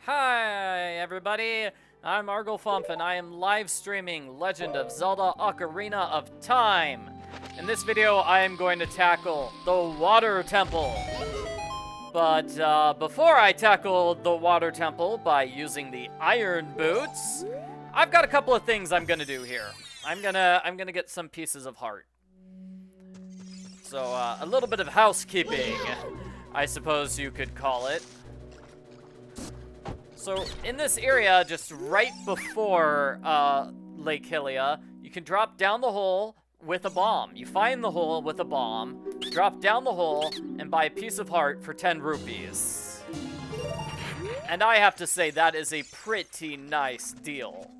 Hi, everybody. I'm Argolfump, and I am live streaming Legend of Zelda Ocarina of Time. In this video, I am going to tackle the Water Temple. But before I tackle the Water Temple by using the Iron Boots, I've got a couple of things I'm gonna do here. I'm gonna get some pieces of heart. So a little bit of housekeeping, I suppose you could call it. So in this area, just right before Lake Hylia, you can drop down the hole with a bomb. You find the hole with a bomb, drop down the hole, and buy a piece of heart for 10 rupees. And I have to say, that is a pretty nice deal.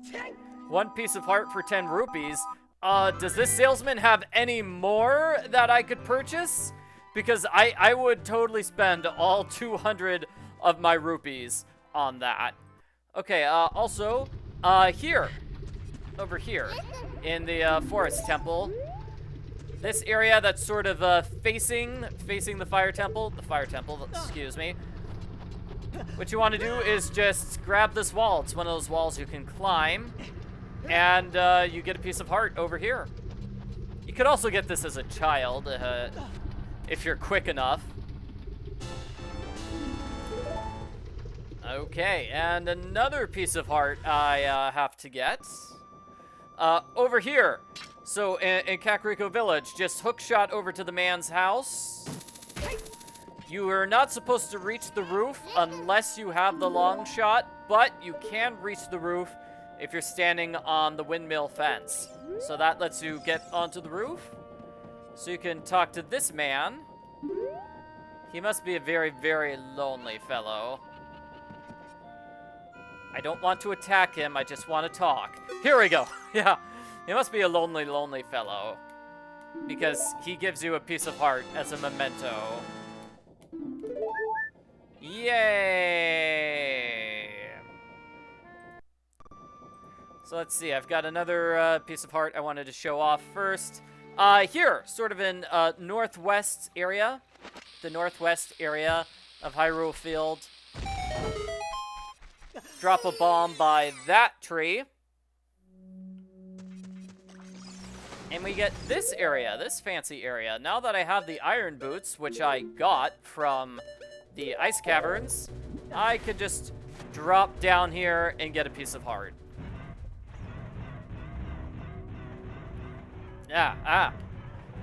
One piece of heart for 10 rupees. Does this salesman have any more that I could purchase? Because I would totally spend all 200 of my rupees on that. Okay, also, here, over here, in the Forest Temple, this area that's sort of facing the Fire Temple, excuse me. What you want to do is just grab this wall. It's one of those walls you can climb, and you get a piece of heart over here. You could also get this as a child, if you're quick enough. Okay, and another piece of heart I have to get. Over here. So in Kakariko Village, just hookshot over to the man's house. You are not supposed to reach the roof unless you have the long shot, but you can reach the roof if you're standing on the windmill fence. So that lets you get onto the roof. So you can talk to this man. He must be a very, very lonely fellow. I don't want to attack him, I just want to talk. Here we go. Yeah, he must be a lonely, lonely fellow. Because he gives you a piece of heart as a memento. Yay! So let's see, I've got another piece of heart I wanted to show off first. Here, sort of in northwest area. The northwest area of Hyrule Field. Drop a bomb by that tree. And we get this area, this fancy area. Now that I have the Iron Boots, which I got from the Ice Caverns, I could just drop down here and get a piece of heart. Yeah,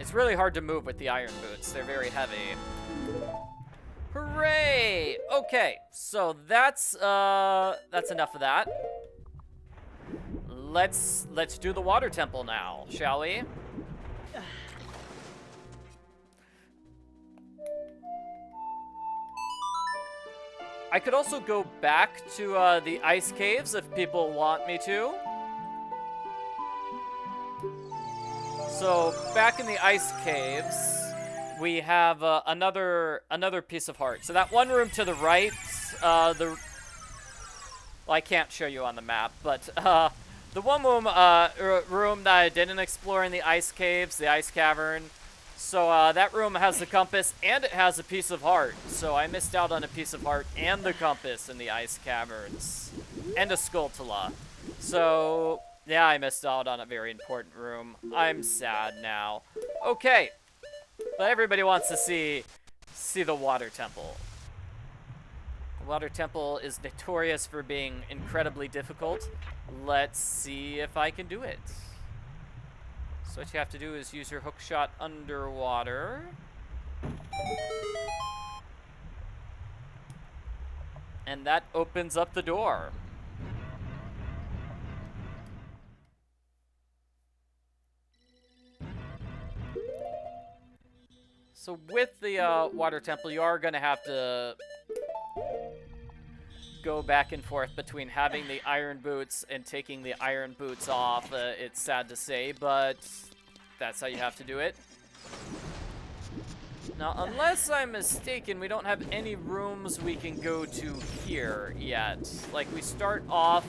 it's really hard to move with the Iron Boots. They're very heavy. Hooray! Okay, so that's enough of that. Let's do the Water Temple now, shall we? I could also go back to the ice caves if people want me to. So back in the ice caves, we have another piece of heart. So that one room to the right, well, I can't show you on the map, but the one room that I didn't explore in the ice caves, the ice cavern. So that room has the compass and it has a piece of heart. So I missed out on a piece of heart and the compass in the ice caverns, and a Skulltula. So yeah, I missed out on a very important room. I'm sad now. Okay. But everybody wants to see the Water Temple. The Water Temple is notorious for being incredibly difficult. Let's see if I can do it. So what you have to do is use your hook shot underwater. And that opens up the door. So with the Water Temple, you are going to have to go back and forth between having the Iron Boots and taking the Iron Boots off. It's sad to say, but that's how you have to do it. Now, unless I'm mistaken, we don't have any rooms we can go to here yet. Like, we start off...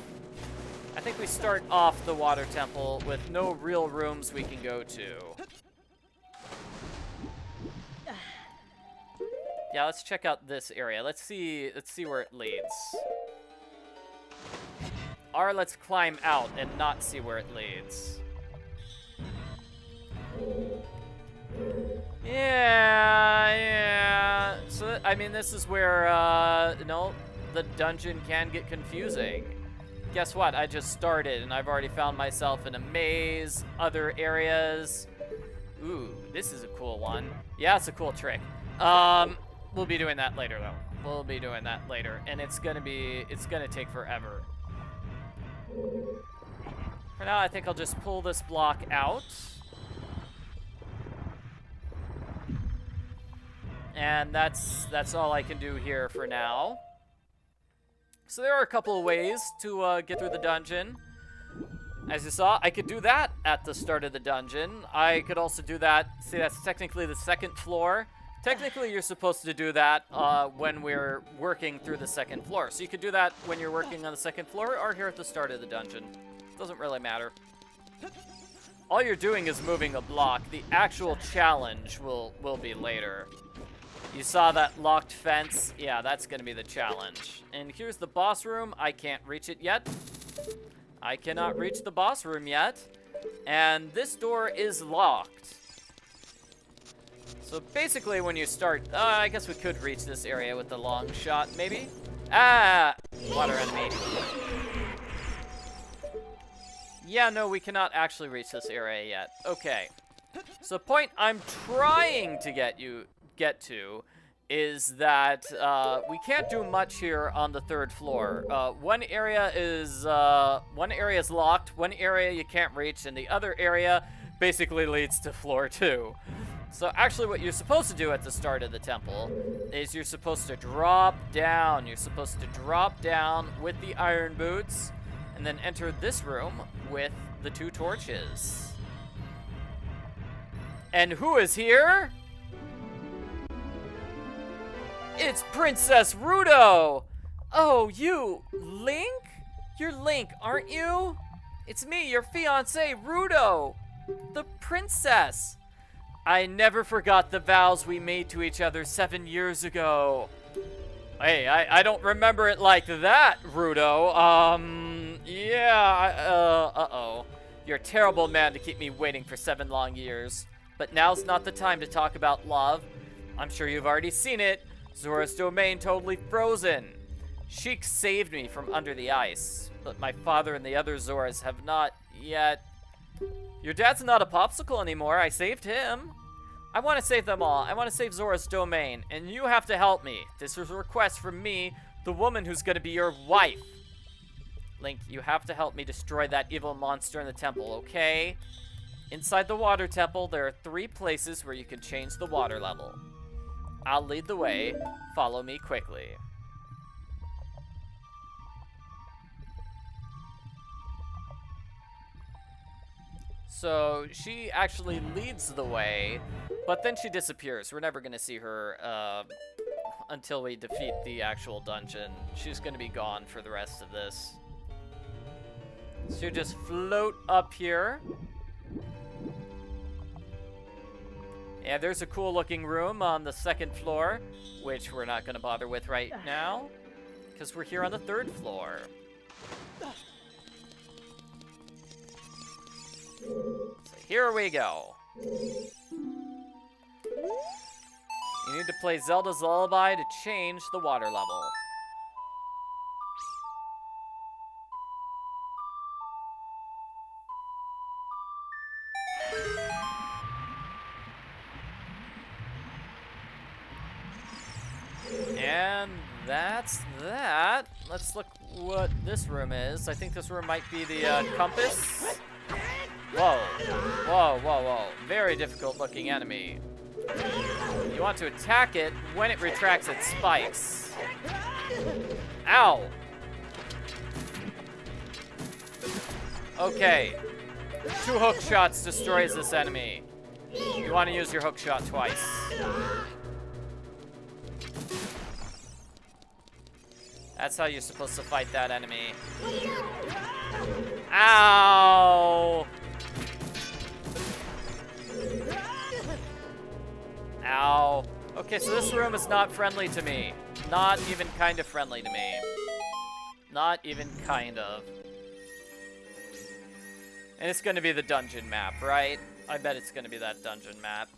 I think we start off the Water Temple with no real rooms we can go to. Yeah, let's check out this area. Let's see where it leads. or let's climb out and not see where it leads. Yeah. So, I mean, this is where, no, the dungeon can get confusing. Guess what? I just started, and I've already found myself in a maze, other areas. Ooh, this is a cool one. Yeah, it's a cool trick. We'll be doing that later, though. We'll be doing that later, and it's gonna take forever. For now, I think I'll just pull this block out. And that's all I can do here for now. So there are a couple of ways to get through the dungeon. As you saw, I could do that at the start of the dungeon. I could also do that. See, that's technically the second floor. Technically, you're supposed to do that when we're working through the second floor. So you could do that when you're working on the second floor or here at the start of the dungeon. Doesn't really matter. All you're doing is moving a block. The actual challenge will be later. You saw that locked fence? Yeah, that's gonna be the challenge. And here's the boss room. I can't reach it yet. I cannot reach the boss room yet. And this door is locked. So basically when you start, I guess we could reach this area with the long shot, maybe? Ah! Water enemy. Yeah, no, we cannot actually reach this area yet. Okay. So the point I'm trying to get to is that we can't do much here on the third floor. One area is locked, one area you can't reach, and the other area basically leads to floor 2. So actually what you're supposed to do at the start of the temple is you're supposed to drop down. You're supposed to drop down with the iron boots and then enter this room with the 2 torches. And who is here? It's Princess Rudo! Oh, you, Link? You're Link, aren't you? It's me, your fiancé, Rudo, the princess. I never forgot the vows we made to each other 7 years ago. Hey, I don't remember it like that, Rudo. Yeah, uh-oh. You're a terrible man to keep me waiting for 7 long years. But now's not the time to talk about love. I'm sure you've already seen it. Zora's domain totally frozen. Sheik saved me from under the ice, but my father and the other Zoras have not yet. Your dad's not a popsicle anymore. I saved him. I want to save them all. I want to save Zora's domain, and you have to help me. This is a request from me, the woman who's going to be your wife. Link, you have to help me destroy that evil monster in the temple, okay? Inside the water temple, there are 3 places where you can change the water level. I'll lead the way. Follow me quickly. So she actually leads the way, but then she disappears. We're never going to see her until we defeat the actual dungeon. She's going to be gone for the rest of this. So you just float up here. And there's a cool looking room on the 2nd floor, which we're not going to bother with right now, because we're here on the 3rd floor. So here we go. You need to play Zelda's Lullaby to change the water level. And that's that. Let's look what this room is. I think this room might be the compass. Whoa. Whoa, whoa, whoa. Very difficult looking enemy. You want to attack it when it retracts its spikes. Ow. Okay. 2 hook shots destroys this enemy. You want to use your hook shot twice. That's how you're supposed to fight that enemy. Ow! Ow. Okay, so this room is not friendly to me. Not even kind of friendly to me. Not even kind of. And it's gonna be the dungeon map, right? I bet it's gonna be that dungeon map.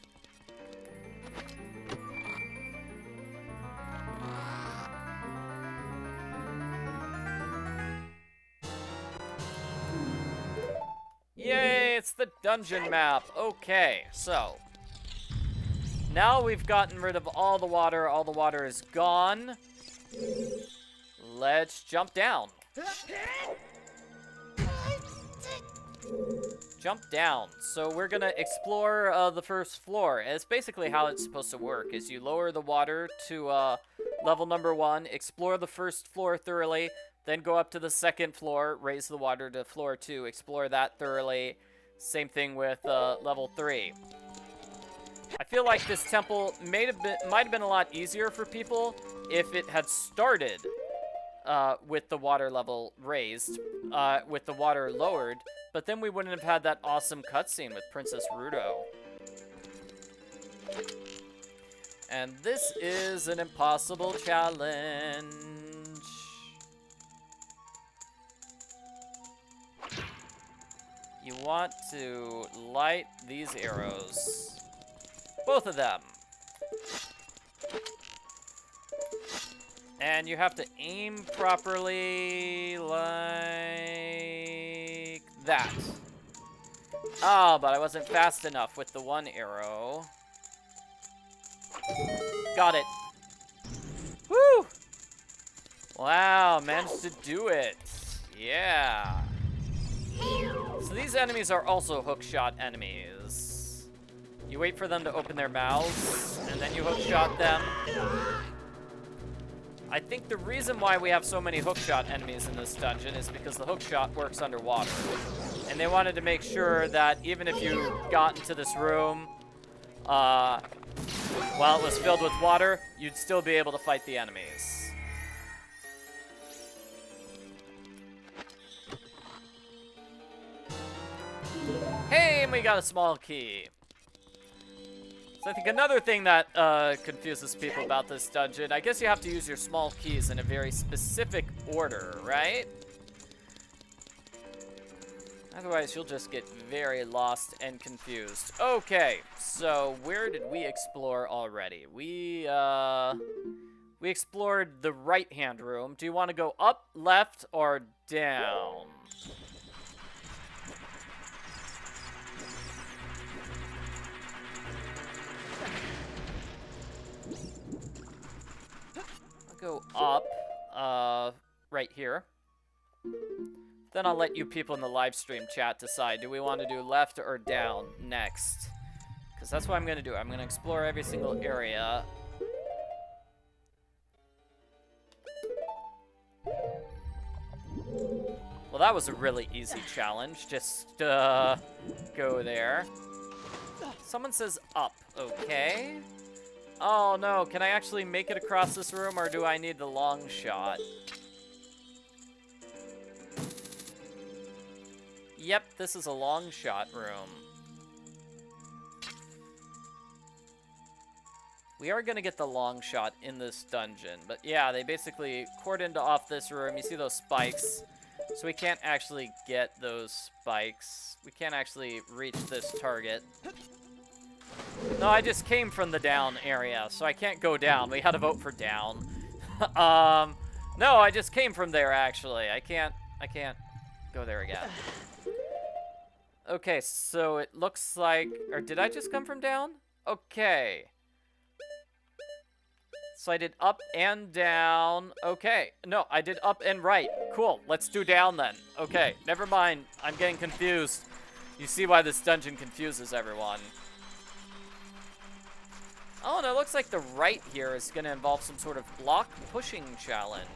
Yay, it's the dungeon map. Okay, so now we've gotten rid of all the water. All the water is gone. Let's jump down. Jump down. So we're gonna explore the first floor. And it's basically how it's supposed to work, is you lower the water to level number 1, explore the first floor thoroughly, then go up to the second floor, raise the water to floor 2, explore that thoroughly. Same thing with level 3. I feel like this temple might have been a lot easier for people if it had started with the water level raised, with the water lowered, but then we wouldn't have had that awesome cutscene with Princess Ruto. And this is an impossible challenge. You want to light these arrows. Both of them. And you have to aim properly like that. Ah, but I wasn't fast enough with the one arrow. Got it. Woo! Wow, managed to do it. Yeah. So these enemies are also hookshot enemies. You wait for them to open their mouths, and then you hookshot them. I think the reason why we have so many hookshot enemies in this dungeon is because the hookshot works underwater. And they wanted to make sure that even if you got into this room while it was filled with water, you'd still be able to fight the enemies. Hey, and we got a small key. So I think another thing that confuses people about this dungeon, I guess you have to use your small keys in a very specific order, right? Otherwise, you'll just get very lost and confused. Okay, so where did we explore already? We explored the right-hand room. Do you want to go up, left, or down? Go up, right here. Then I'll let you people in the live stream chat decide. Do we want to do left or down next? Because that's what I'm going to do. I'm going to explore every single area. Well, that was a really easy challenge. Just, go there. Someone says up. Okay. Oh no, can I actually make it across this room, or do I need the long shot? Yep, this is a long shot room. We are gonna get the long shot in this dungeon, but yeah, they basically cordoned off this room. You see those spikes? So we can't actually get those spikes. We can't actually reach this target. No, I just came from the down area, so I can't go down. We had to vote for down. No, I just came from there, actually. I can't go there again. Okay, so it looks like... Or did I just come from down? Okay. So I did up and down. Okay. No, I did up and right. Cool. Let's do down then. Okay, never mind. I'm getting confused. You see why this dungeon confuses everyone. Oh, and it looks like the right here is going to involve some sort of block pushing challenge.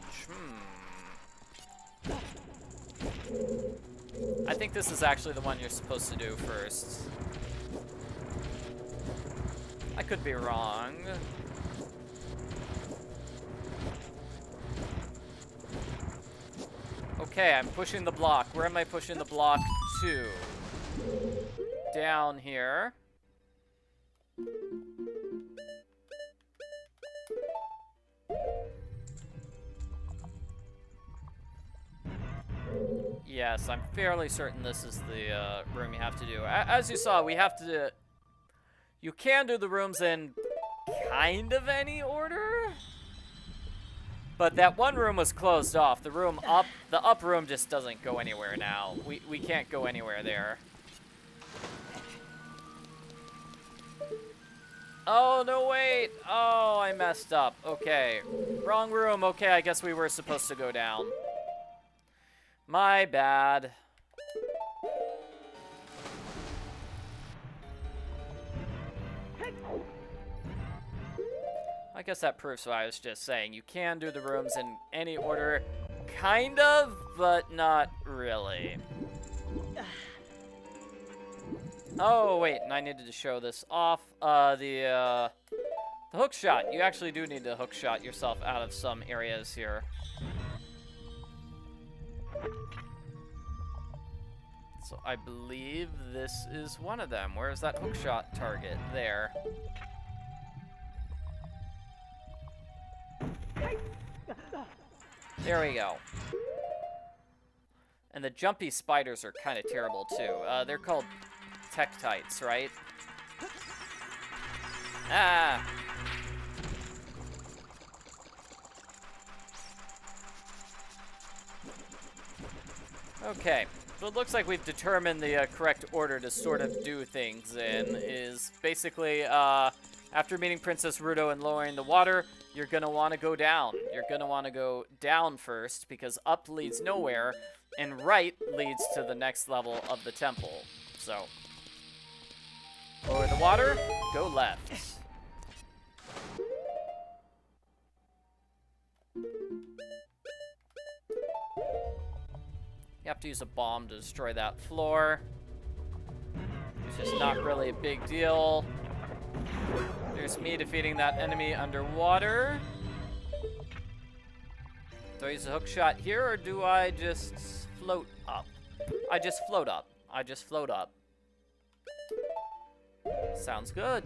I think this is actually the one you're supposed to do first. I could be wrong. Okay, I'm pushing the block. Where am I pushing the block to? Down here. Yes, I'm fairly certain this is the room you have to do. As you saw, we have to... You can do the rooms in kind of any order. But that one room was closed off. The room up, the up room just doesn't go anywhere now. We can't go anywhere there. Oh, no, wait. Oh, I messed up. Okay. Wrong room. Okay, I guess we were supposed to go down. My bad. I guess that proves what I was just saying. You can do the rooms in any order. Kind of, but not really. Oh, wait, and I needed to show this off. The hook shot. You actually do need to hook shot yourself out of some areas here. So I believe this is one of them. Where is that hook shot target? There. There we go. And the jumpy spiders are kind of terrible too. They're called Tektites, right? Ah! Okay, so it looks like we've determined the correct order to sort of do things in is basically, after meeting Princess Ruto and lowering the water, you're gonna want to go down. You're gonna want to go down first because up leads nowhere and right leads to the next level of the temple. So, lower the water, go left. You have to use a bomb to destroy that floor. It's just not really a big deal. There's me defeating that enemy underwater. Do I use a hook shot here, or do I just float up? I just float up. I just float up. Sounds good.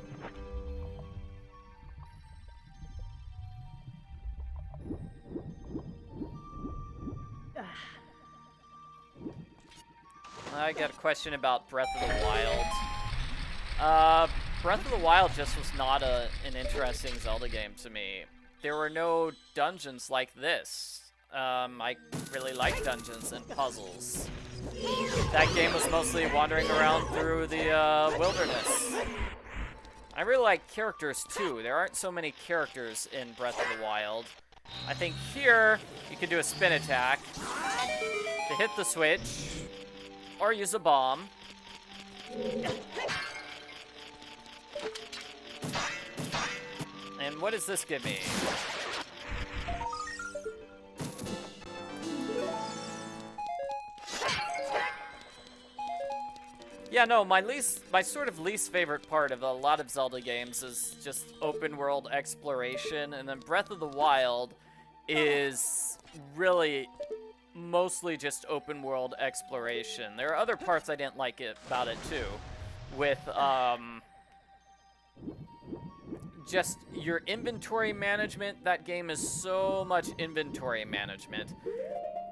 I got a question about Breath of the Wild. Breath of the Wild just was not an interesting Zelda game to me. There were no dungeons like this. I really like dungeons and puzzles. That game was mostly wandering around through the wilderness. I really like characters too. There aren't so many characters in Breath of the Wild. I think here you can do a spin attack to hit the switch or use a bomb. And what does this give me? Yeah, no, my sort of least favorite part of a lot of Zelda games is just open world exploration, and then Breath of the Wild is really mostly just open world exploration. There are other parts I didn't like about it too, with just your inventory management. That game is so much inventory management,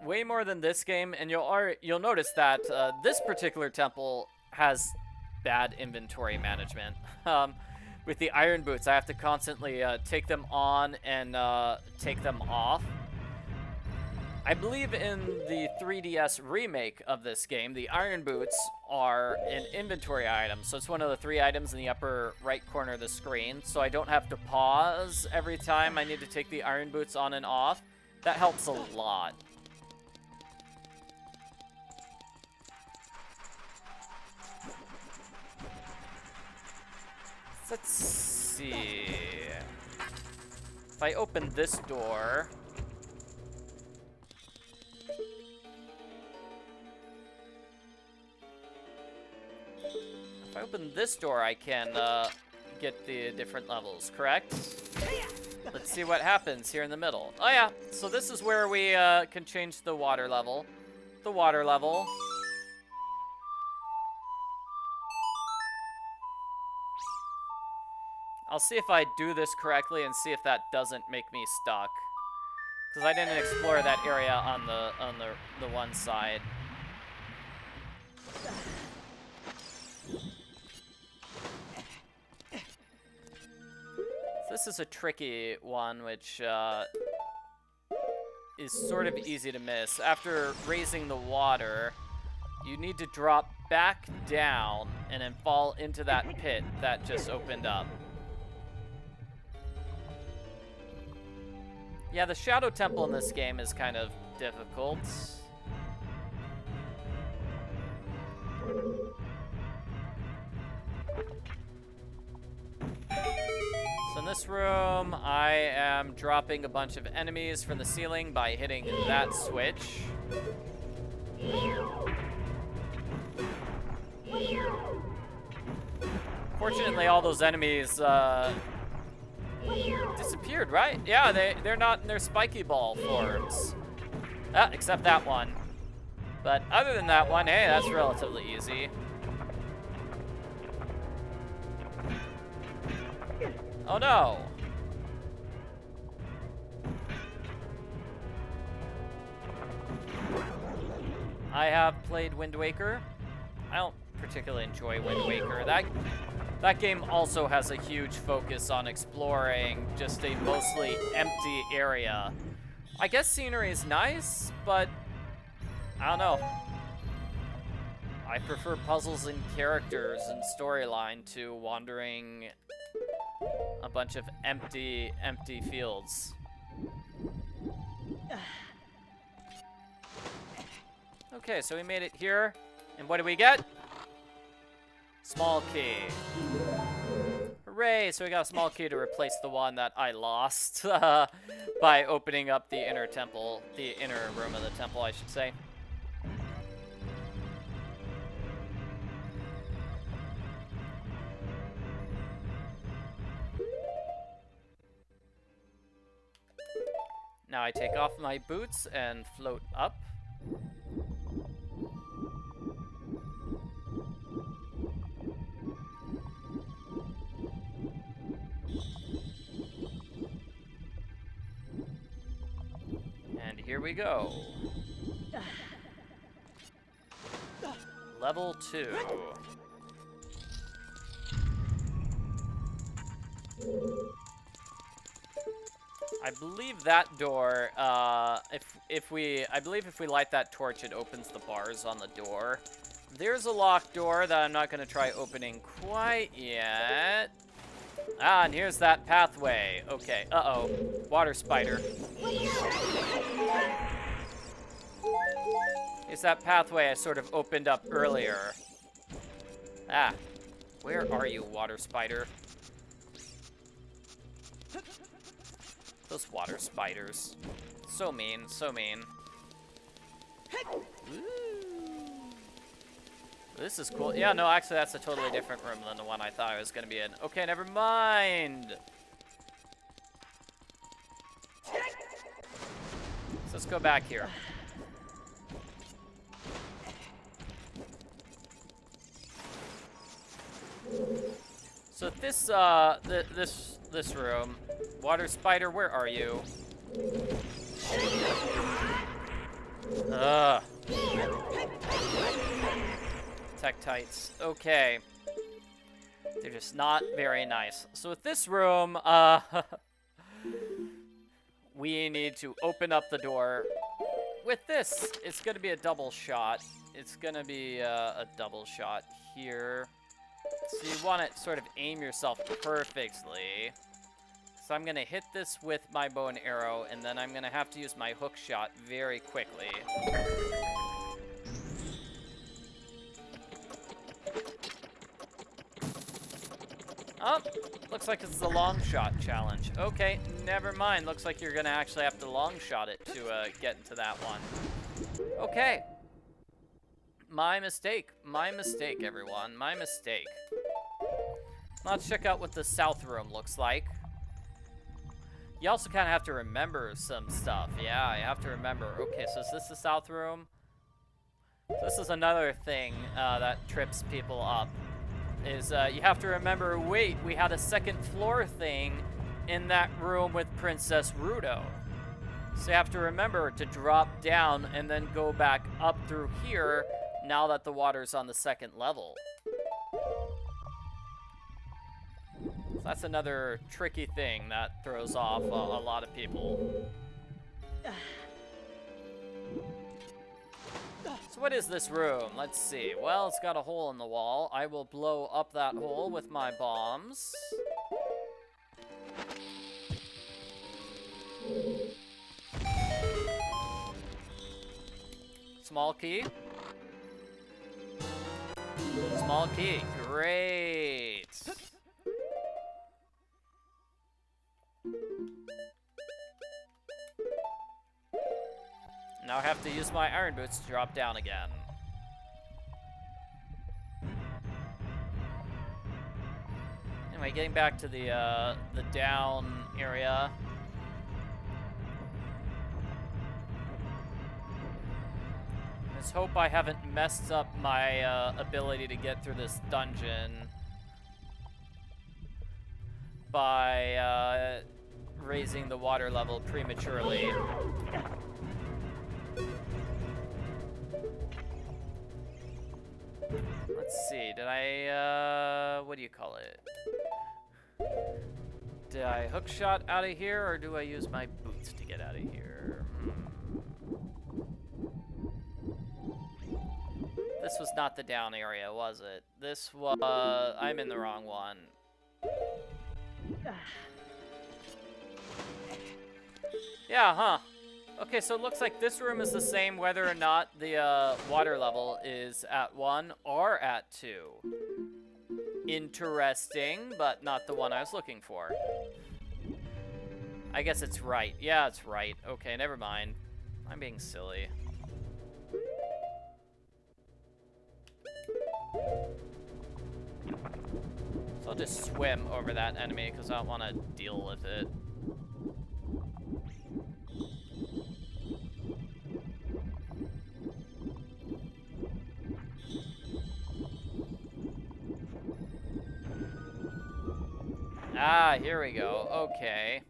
way more than this game, and you'll notice that this particular temple has bad inventory management. With the iron boots, I have to constantly take them on and take them off. I believe in the 3DS remake of this game, the iron boots are an inventory item. So it's one of the 3 items in the upper right corner of the screen. So I don't have to pause every time I need to take the iron boots on and off. That helps a lot. Let's see. If I open this door... If I open this door, I can get the different levels, correct? Let's see what happens here in the middle. Oh yeah, so this is where we can change the water level. The water level. I'll see if I do this correctly and see if that doesn't make me stuck. Because I didn't explore that area on the one side. This is a tricky one, which is sort of easy to miss. After raising the water, you need to drop back down and then fall into that pit that just opened up. Yeah, the Shadow Temple in this game is kind of difficult. So in this room, I am dropping a bunch of enemies from the ceiling by hitting that switch. Fortunately, all those enemies disappeared, right? Yeah, they're not in their spiky ball forms. Except that one. But other than that one, hey, that's relatively easy. Oh no! I have played Wind Waker. I don't particularly enjoy Wind Waker. That game also has a huge focus on exploring just a mostly empty area. I guess scenery is nice, but I don't know. I prefer puzzles and characters and storyline to wandering a bunch of empty fields. Okay, so we made it here. And what do we get? Small key. Hooray! So we got a small key to replace the one that I lost by opening up the inner temple, the inner room of the temple, I should say. Now I take off my boots and float up. And here we go. Level 2. I believe that door, I believe if we light that torch, it opens the bars on the door. There's a locked door that I'm not going to try opening quite yet. Ah, and here's that pathway. Okay, uh-oh. Water spider. Here's that pathway I sort of opened up earlier. Ah, where are you, water spider? Those water spiders. So mean, so mean. Ooh. This is cool. Yeah, no, actually that's a totally different room than the one I thought I was gonna be in. Okay, never mind. So let's go back here. So this room, water spider, where are you? Ugh. Tektites. Okay. They're just not very nice. So with this room, we need to open up the door. With this, it's gonna be a double shot. It's gonna be a double shot here. So you want to sort of aim yourself perfectly. So I'm going to hit this with my bow and arrow, and then I'm going to have to use my hook shot very quickly. Oh, looks like it's the long shot challenge. Okay, never mind. Looks like you're going to actually have to long shot it to get into that one. Okay. My mistake, everyone. My mistake. Let's check out what the south room looks like. You also kind of have to remember some stuff. Yeah, you have to remember. Okay, so is this the south room? So this is another thing that trips people up. Is you have to remember, wait, we had a second floor thing in that room with Princess Ruto. So you have to remember to drop down and then go back up through here now that the water's on the second level. So that's another tricky thing that throws off a lot of people. So what is this room? Let's see. Well, it's got a hole in the wall. I will blow up that hole with my bombs. Small key. Small key. Great. Now I have to use my iron boots to drop down again. Anyway, getting back to the down area. Let's hope I haven't messed up my ability to get through this dungeon by raising the water level prematurely. Let's see, did I, what do you call it? Did I hook shot out of here, or do I use my boots to get out of here? This was not the down area, was it? This was, I'm in the wrong one. Yeah, huh. Okay, so it looks like this room is the same whether or not the water level is at 1 or at 2. Interesting, but not the one I was looking for. I guess it's right. Yeah, it's right. Okay, never mind. I'm being silly. So I'll just swim over that enemy because I don't want to deal with it. Ah, here we go. Okay.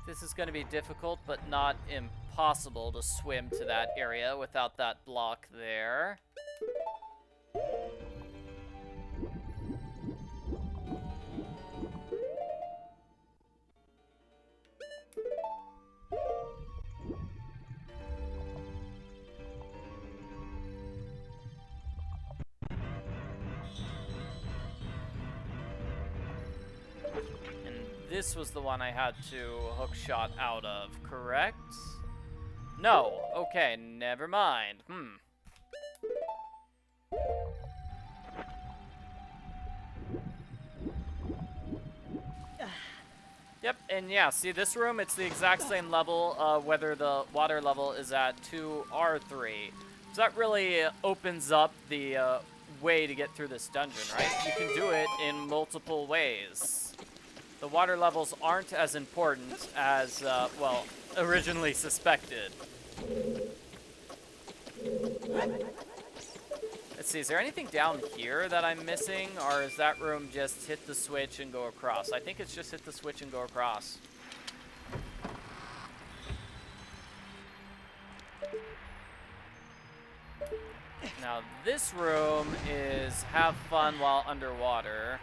This is going to be difficult, but not impossible to swim to that area without that block there. This was the one I had to hook shot out of, correct? No. Okay, never mind. Yep, and yeah, see this room, it's the exact same level, whether the water level is at 2 or 3. So that really opens up the way to get through this dungeon, right? You can do it in multiple ways. The water levels aren't as important as, well, originally suspected. Let's see, is there anything down here that I'm missing, or is that room just hit the switch and go across? I think it's just hit the switch and go across. Now, this room is have fun while underwater.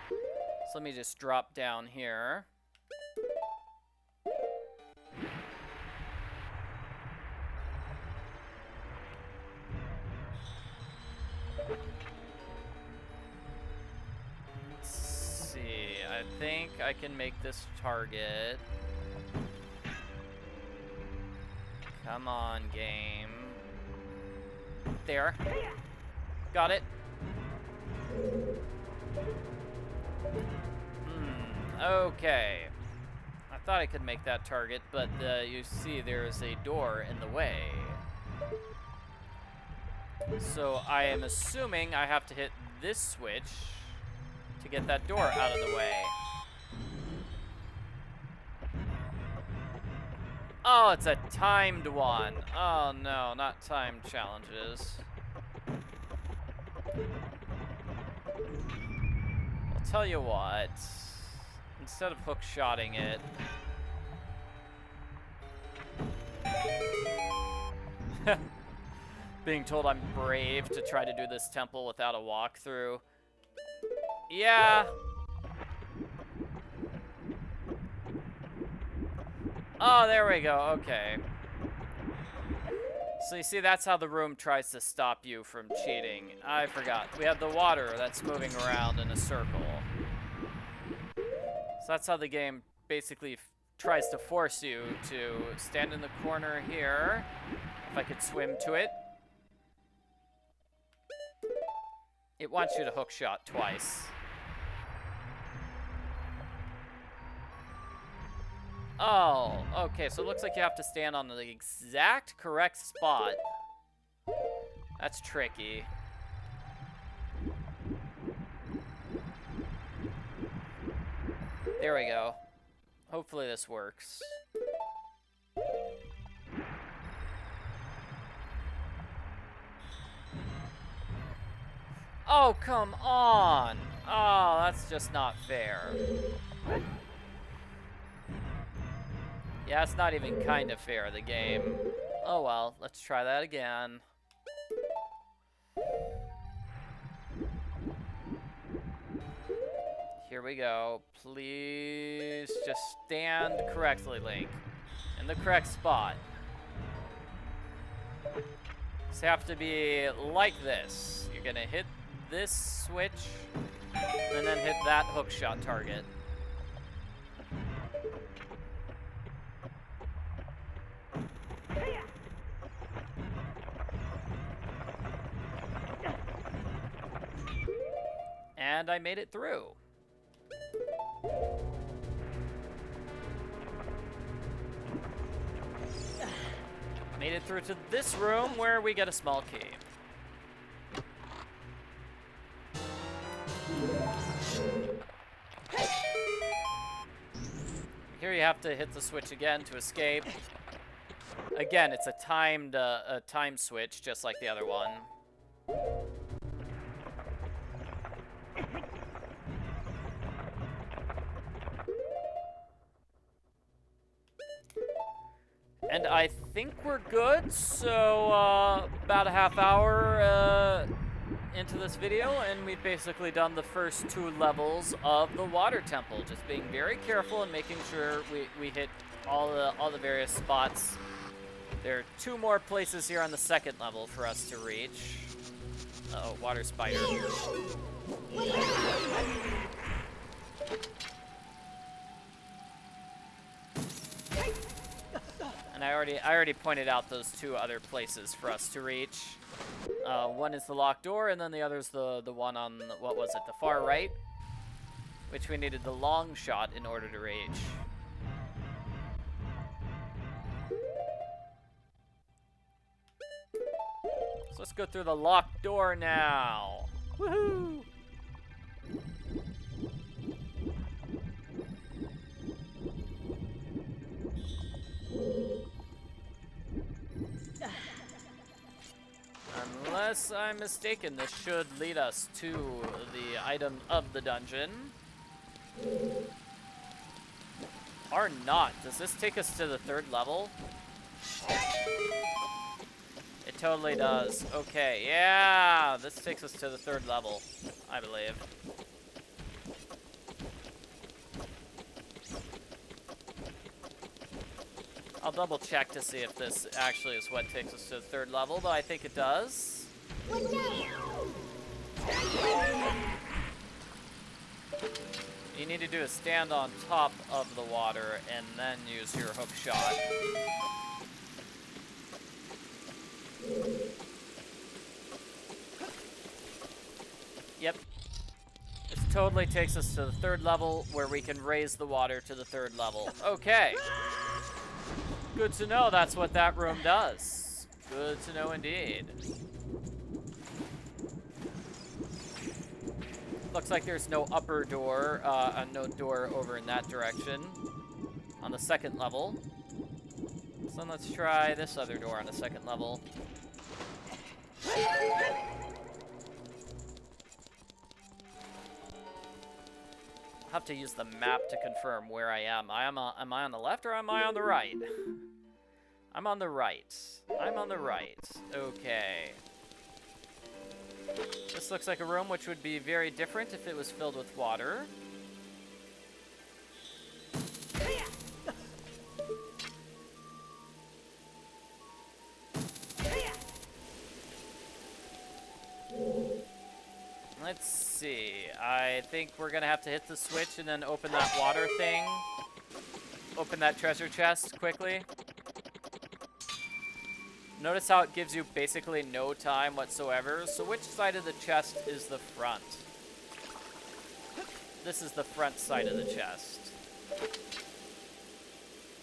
So let me just drop down here. Let's see, I think I can make this target. Come on, game. There. Got it. Okay. I thought I could make that target, but you see there's a door in the way. So I am assuming I have to hit this switch to get that door out of the way. Oh, it's a timed one. Oh no, not timed challenges. I'll tell you what. Instead of hook shotting it, Being told I'm brave to try to do this temple without a walkthrough. Yeah. Oh, there we go. Okay. So you see, that's how the room tries to stop you from cheating. I forgot. We have the water that's moving around in a circle. So that's how the game basically tries to force you to stand in the corner here. If I could swim to it. It wants you to hook shot twice. Oh, okay, so it looks like you have to stand on the exact correct spot. That's tricky. There we go. Hopefully this works. Oh, come on! Oh, that's just not fair. Yeah, it's not even kind of fair, the game. Oh well, let's try that again. Here we go. Please just stand correctly, Link. In the correct spot. So you have to be like this. You're gonna hit this switch, and then hit that hookshot target. And I made it through. Made it through to this room where we get a small key. Here you have to hit the switch again to escape. Again, it's a time switch, just like the other one. And I think we're good, so about a half hour into this video, and we've basically done the first 2 levels of the water temple. Just being very careful and making sure we hit all the various spots. There are 2 more places here on the 2nd level for us to reach. Uh-oh, water spider. And I already pointed out those 2 other places for us to reach. One is the locked door, and then the other's the one on, what was it, the far right? Which we needed the long shot in order to reach. So let's go through the locked door now. Woohoo! Unless I'm mistaken, this should lead us to the item of the dungeon. Or not. Does this take us to the 3rd level? It totally does. Okay, yeah! This takes us to the 3rd level, I believe. I'll double check to see if this actually is what takes us to the 3rd level, but I think it does. You need to do is stand on top of the water and then use your hook shot. Yep. This totally takes us to the 3rd level where we can raise the water to the 3rd level. Okay. Good to know that's what that room does. Good to know indeed. Looks like there's no upper door, no door over in that direction on the 2nd level. So let's try this other door on the 2nd level. I'll have to use the map to confirm where I am. Am I on the left or am I on the right? I'm on the right. I'm on the right. Okay. This looks like a room which would be very different if it was filled with water. Let's see. I think we're gonna have to hit the switch and then open that water thing. Open that treasure chest quickly. Notice how it gives you basically no time whatsoever. So which side of the chest is the front? This is the front side of the chest.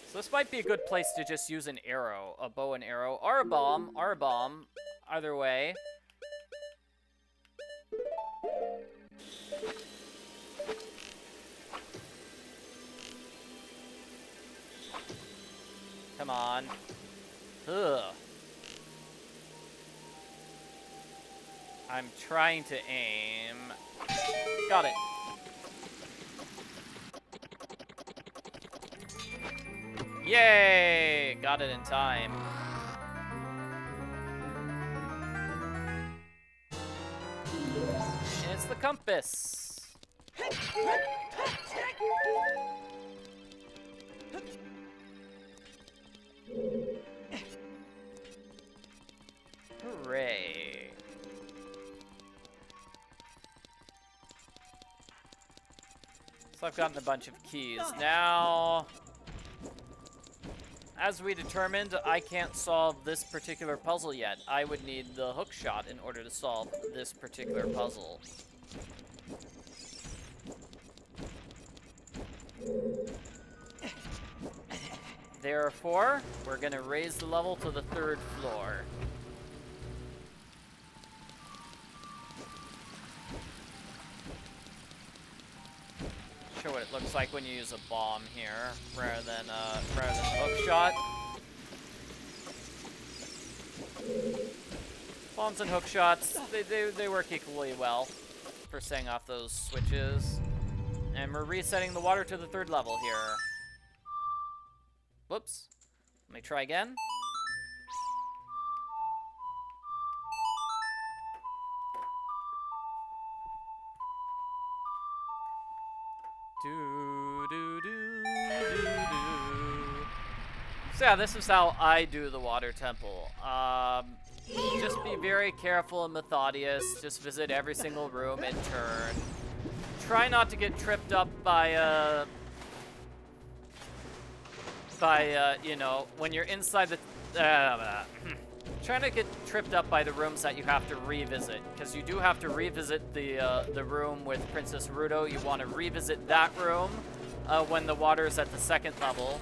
So this might be a good place to just use an arrow, a bow and arrow, or a bomb, either way. Come on. Ugh. I'm trying to aim. Got it. Yay! Got it in time. And it's the compass. Hooray. So I've gotten a bunch of keys. Now, as we determined, I can't solve this particular puzzle yet. I would need the hook shot in order to solve this particular puzzle. Therefore, we're gonna raise the level to the 3rd floor. Show what it looks like when you use a bomb here, rather than hook shot. Bombs and hook shots, they work equally well for setting off those switches. And we're resetting the water to the 3rd level here. Whoops. Let me try again. So yeah, this is how I do the water temple. Just be very careful and methodious. Just visit every single room in turn. Try not to get tripped up by you know, when you're inside the, trying to get tripped up by the rooms that you have to revisit, because you do have to revisit the room with Princess Ruto. You want to revisit that room when the water is at the 2nd level,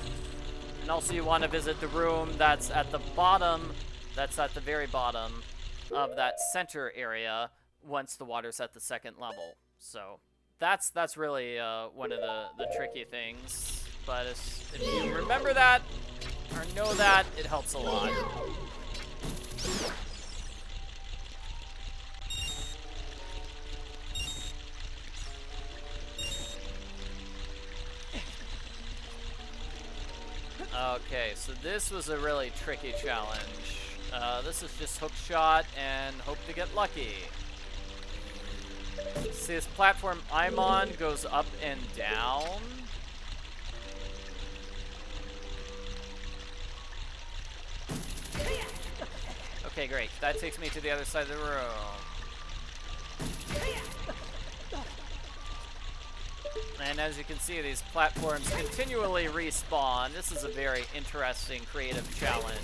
and also you want to visit the room that's at the bottom, that's at the very bottom of that center area once the water's at the 2nd level. So that's really one of the tricky things. But if you remember that, or know that, it helps a lot. Okay, so this was a really tricky challenge. This is just hook shot and hope to get lucky. See, this platform I'm on goes up and down. Okay, great. That takes me to the other side of the room. And as you can see, these platforms continually respawn. This is a very interesting, creative challenge.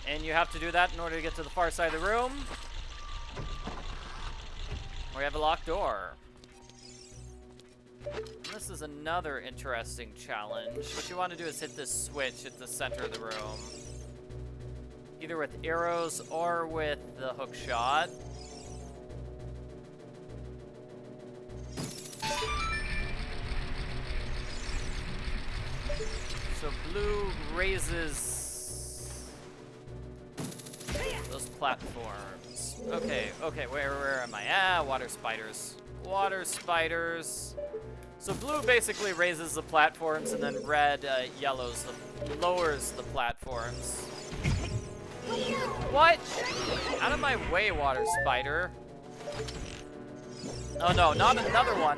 And you have to do that in order to get to the far side of the room, where you have a locked door. And this is another interesting challenge. What you want to do is hit this switch at the center of the room, either with arrows or with the hook shot. So blue raises those platforms. Okay, where am I? Ah, water spiders. Water spiders. So blue basically raises the platforms, and then red lowers the platforms. What? Out of my way, water spider. Oh no, not another one.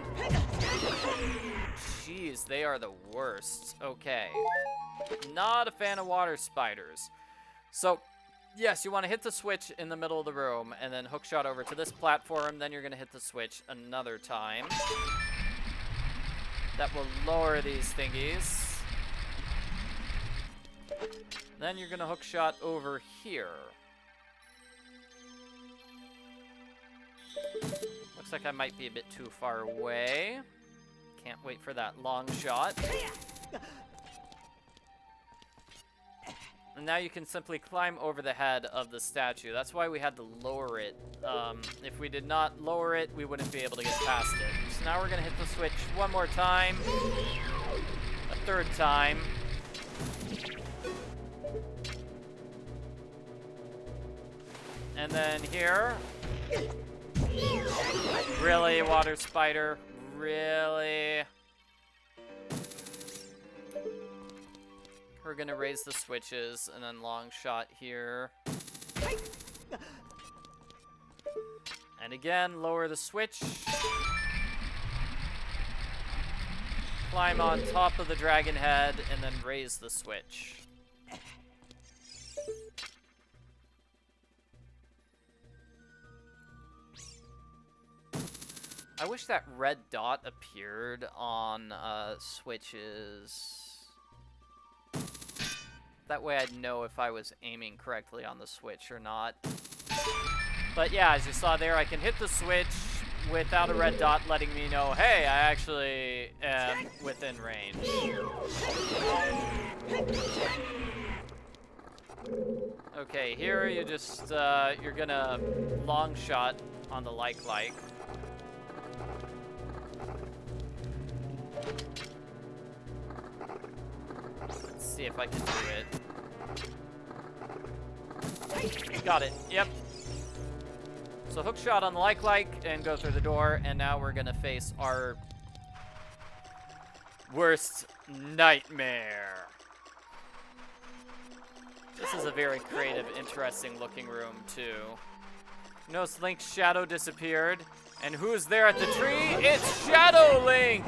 Jeez, they are the worst. Okay. Not a fan of water spiders. So, yes, you want to hit the switch in the middle of the room, and then hookshot over to this platform, then you're going to hit the switch another time. That will lower these thingies. Then you're gonna hookshot over here. Looks like I might be a bit too far away. Can't wait for that long shot. And now you can simply climb over the head of the statue. That's why we had to lower it. If we did not lower it, we wouldn't be able to get past it. So now we're gonna hit the switch one more time. A third time. And then here. Really, water spider? Really? We're gonna raise the switches and then long shot here. And again, lower the switch. Climb on top of the dragon head and then raise the switch. I wish that red dot appeared on switches. That way I'd know if I was aiming correctly on the switch or not. But yeah, as you saw there, I can hit the switch without a red dot letting me know, hey, I actually am within range. Okay, here you just, you're gonna long shot on the like. Let's see if I can do it. Got it, yep. So hook shot on the like and go through the door, and now we're gonna face our worst nightmare. This is a very creative, interesting looking room too. Notice Link's shadow disappeared, and who's there at the tree? It's Shadow Link!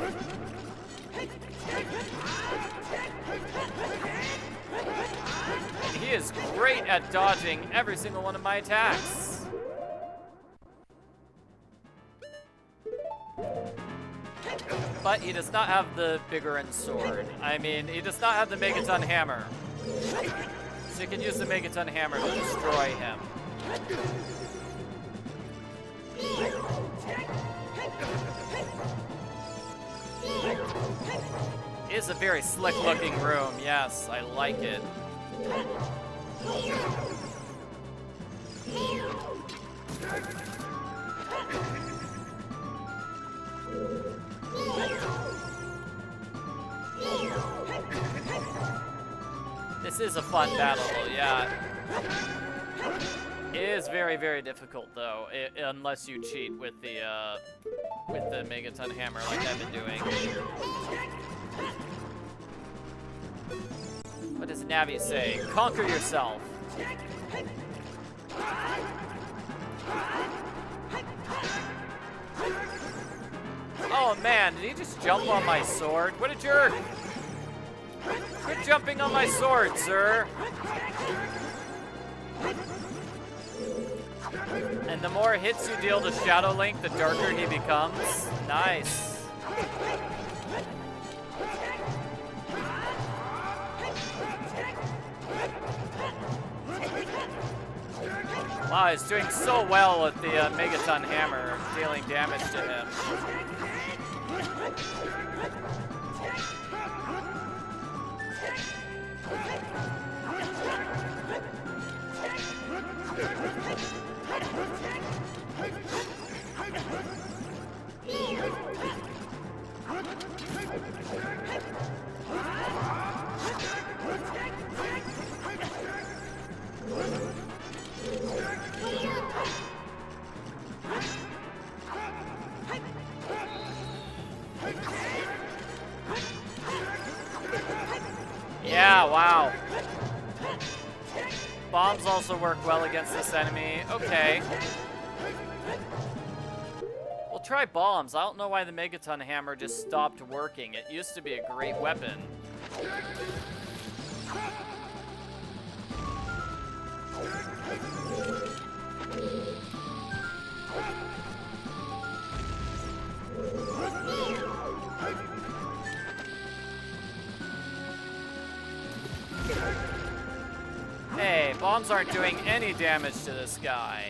And he is great at dodging every single one of my attacks. But he does not have the bigger end sword. I mean, he does not have the Megaton Hammer. So you can use the Megaton Hammer to destroy him. It is a very slick looking room, yes, I like it. This is a fun battle, yeah. It is very, very difficult though, unless you cheat with the Megaton Hammer like I've been doing. What does Navi say? Conquer yourself. Oh man, did he just jump on my sword? What a jerk! Quit jumping on my sword, sir! And the more hits you deal to Shadow Link, the darker he becomes. Nice. Wow, he's doing so well with the Megaton Hammer, dealing damage to him. bombs also work well against this enemy. Okay. We'll try bombs. I don't know why the Megaton Hammer just stopped working. It used to be a great weapon. Hey, bombs aren't doing any damage to this guy.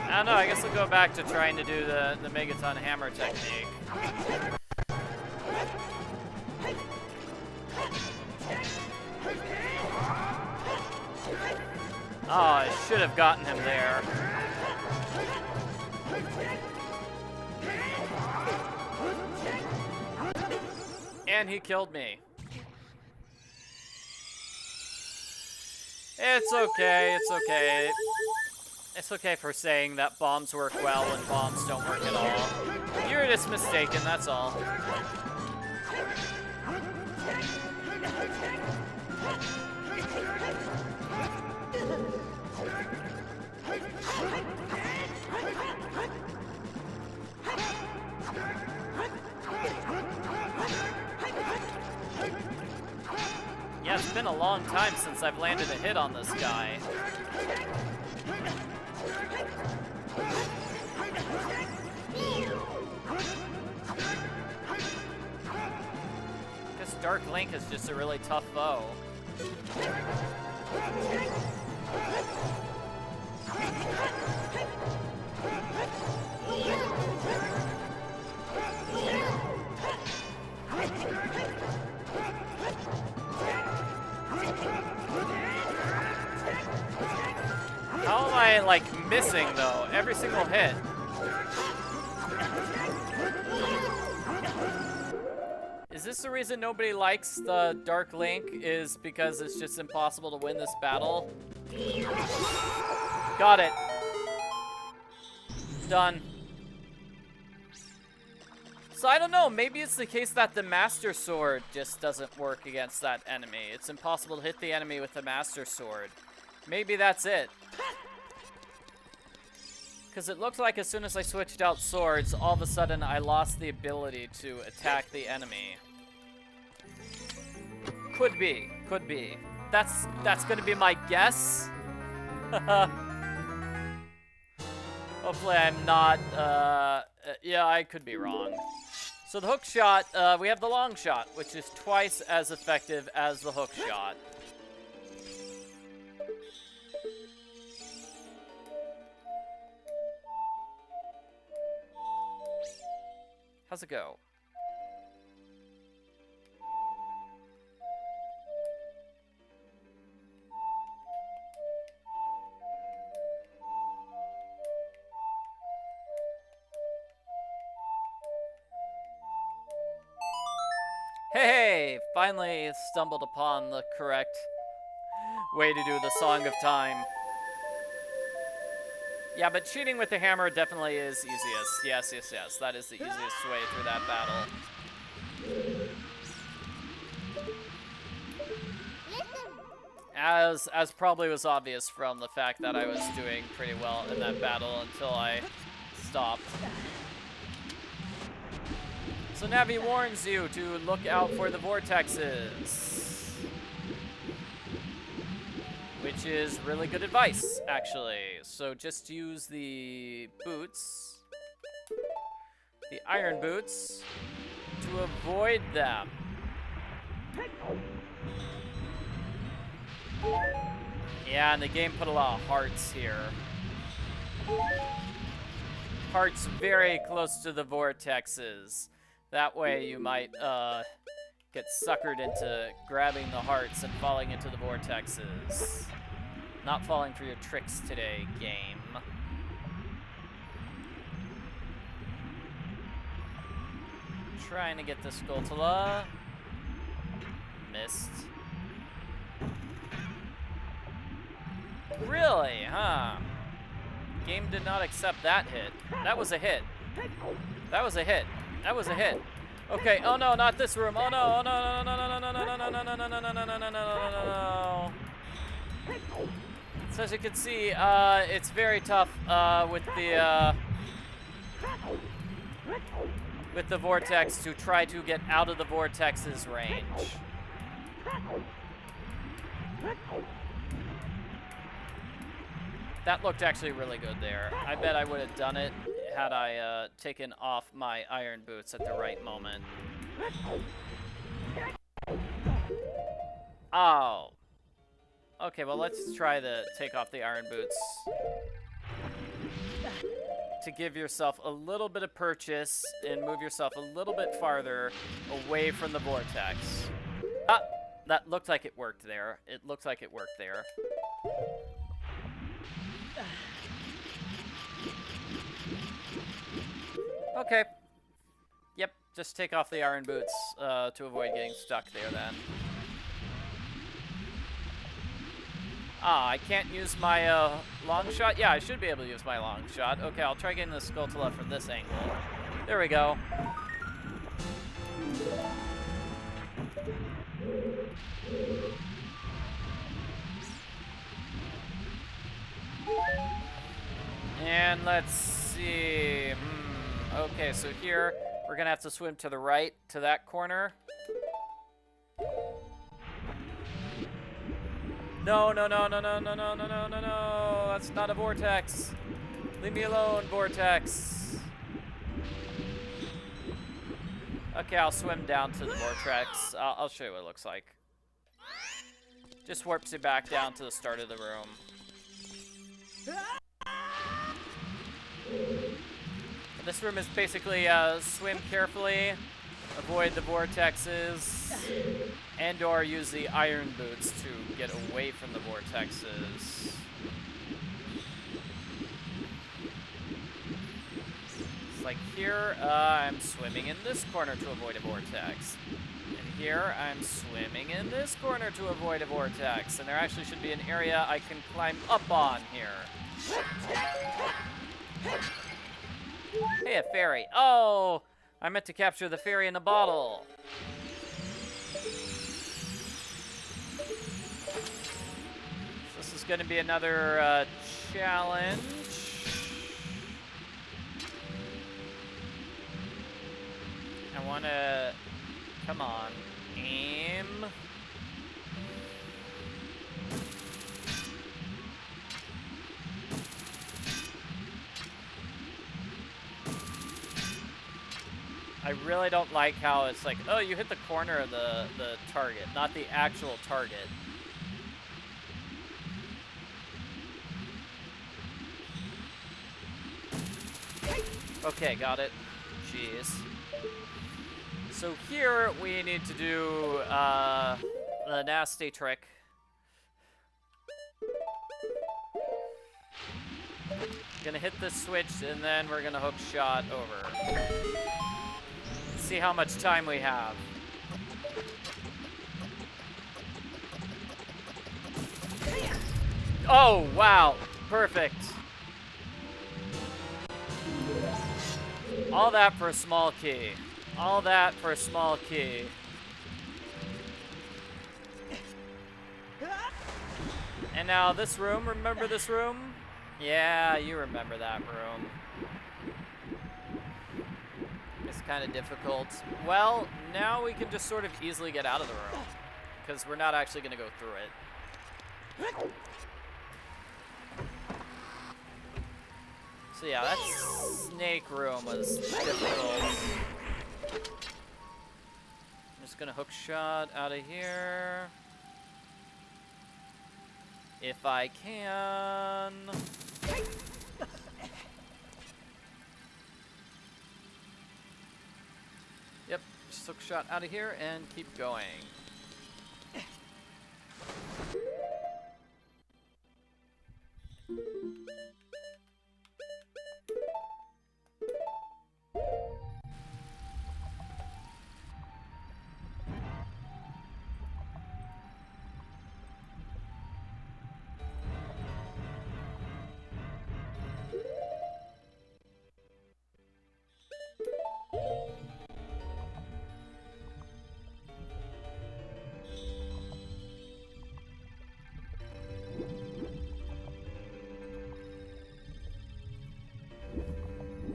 I don't know, I guess I'll go back to trying to do the Megaton Hammer technique. Oh, I should have gotten him there. And he killed me. It's okay, it's okay. It's okay for saying that bombs work well and bombs don't work at all. You're just mistaken, that's all. Yeah, it's been a long time since I've landed a hit on this guy. Guess Dark Link is just a really tough foe. How am I, like, missing, though? Every single hit. Is this the reason nobody likes the Dark Link? Is because it's just impossible to win this battle? Got it. Done. So I don't know, maybe it's the case that the Master Sword just doesn't work against that enemy. It's impossible to hit the enemy with the Master Sword. Maybe that's it. Because it looked like as soon as I switched out swords, all of a sudden I lost the ability to attack the enemy. Could be, could be. That's gonna be my guess. Hopefully I'm not, yeah, I could be wrong. So the hook shot, we have the long shot, which is twice as effective as the hook shot. How's it go? Hey, finally stumbled upon the correct way to do the Song of Time. Yeah, but cheating with the hammer definitely is easiest. Yes, yes, yes. That is the easiest way through that battle. As probably was obvious from the fact that I was doing pretty well in that battle until I stopped. So Navi warns you to look out for the vortexes. Which is really good advice, actually. So just use the boots, the iron boots, to avoid them. Yeah, and the game put a lot of hearts here. Hearts very close to the vortexes. That way you might get suckered into grabbing the hearts and falling into the vortexes. Not falling for your tricks today, game. Trying to get the Skulltula. Missed. Really, huh? Game did not accept that hit. That was a hit. That was a hit. That was a hit. Okay, oh no, not this room. Oh no, oh no, no, no, no, no, no, no, no, no, no, no, no, no, no, no, no, no. So as you can see, it's very tough with the vortex to try to get out of the vortex's range. That looked actually really good there. I bet I would have done it had I taken off my iron boots at the right moment. Oh. Okay, well, let's try to take off the iron boots to give yourself a little bit of purchase and move yourself a little bit farther away from the vortex. Ah, that looked like it worked there. It looked like it worked there. Okay. Yep, just take off the iron boots to avoid getting stuck there then. Ah, I can't use my long shot? Yeah, I should be able to use my long shot. Okay, I'll try getting the Skulltula from this angle. There we go. And let's see. Okay, so here we're gonna have to swim to the right to that corner. No, no, no, no, no, no, no, no, no, no, no. That's not a vortex. Leave me alone, vortex. Okay, I'll swim down to the vortex. I'll show you what it looks like. Just warps you back down to the start of the room. This room is basically swim carefully, avoid the vortexes, and or use the iron boots to get away from the vortexes. It's like here, I'm swimming in this corner to avoid a vortex. And here, I'm swimming in this corner to avoid a vortex. And there actually should be an area I can climb up on here. Hey, a fairy. Oh, I meant to capture the fairy in a bottle. This is going to be another challenge. I want to... Come on. Aim. I really don't like how it's like, oh, you hit the corner of the target, not the actual target. Okay, got it. Jeez. So here we need to do the nasty trick. Gonna hit this switch and then we're gonna hook shot over. See how much time we have. Oh, wow. Perfect. All that for a small key. All that for a small key. And now this room, remember this room? Yeah, you remember that room. It's kind of difficult. Well, now we can just sort of easily get out of the room, because we're not actually going to go through it. So yeah, that snake room was difficult. I'm just going to hook shot out of here. If I can. Yep, just hook shot out of here and keep going.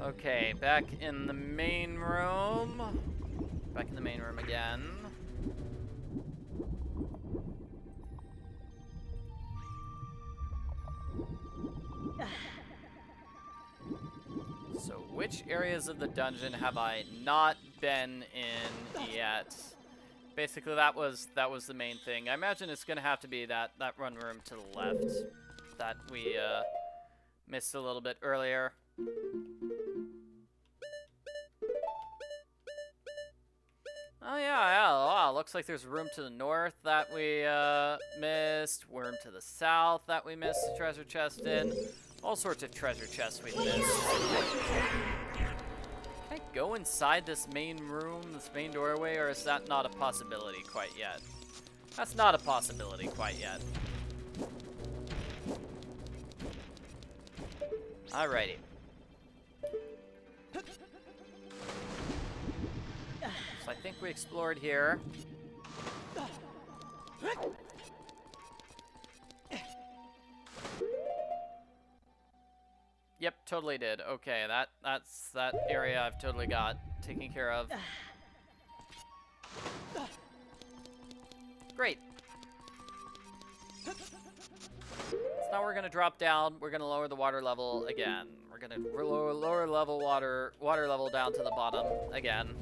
Okay, back in the main room. Back in the main room again. So which areas of the dungeon have I not been in yet? Basically, that was the main thing. I imagine it's gonna have to be that run room to the left that we missed a little bit earlier. Oh yeah, wow, looks like there's a room to the north that we missed, room to the south that we missed a treasure chest in. All sorts of treasure chests we missed. Can I go inside this main room, this main doorway, or is that not a possibility quite yet? That's not a possibility quite yet. Alrighty. So I think we explored here. Yep, totally did. Okay, that's that area I've totally got taken care of. Great. So now we're gonna drop down. We're gonna lower the water level again. We're gonna lower level water level down to the bottom again.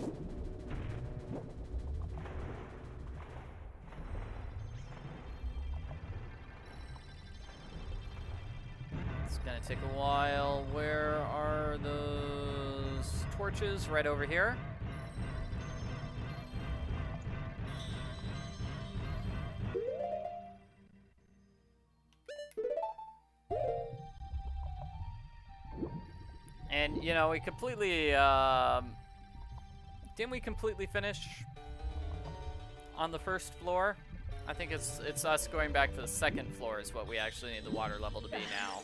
It's gonna take a while. Where are those torches? Right over here. And, you know, we completely, didn't we completely finish on the first floor? I think it's us going back to the second floor is what we actually need the water level to be now.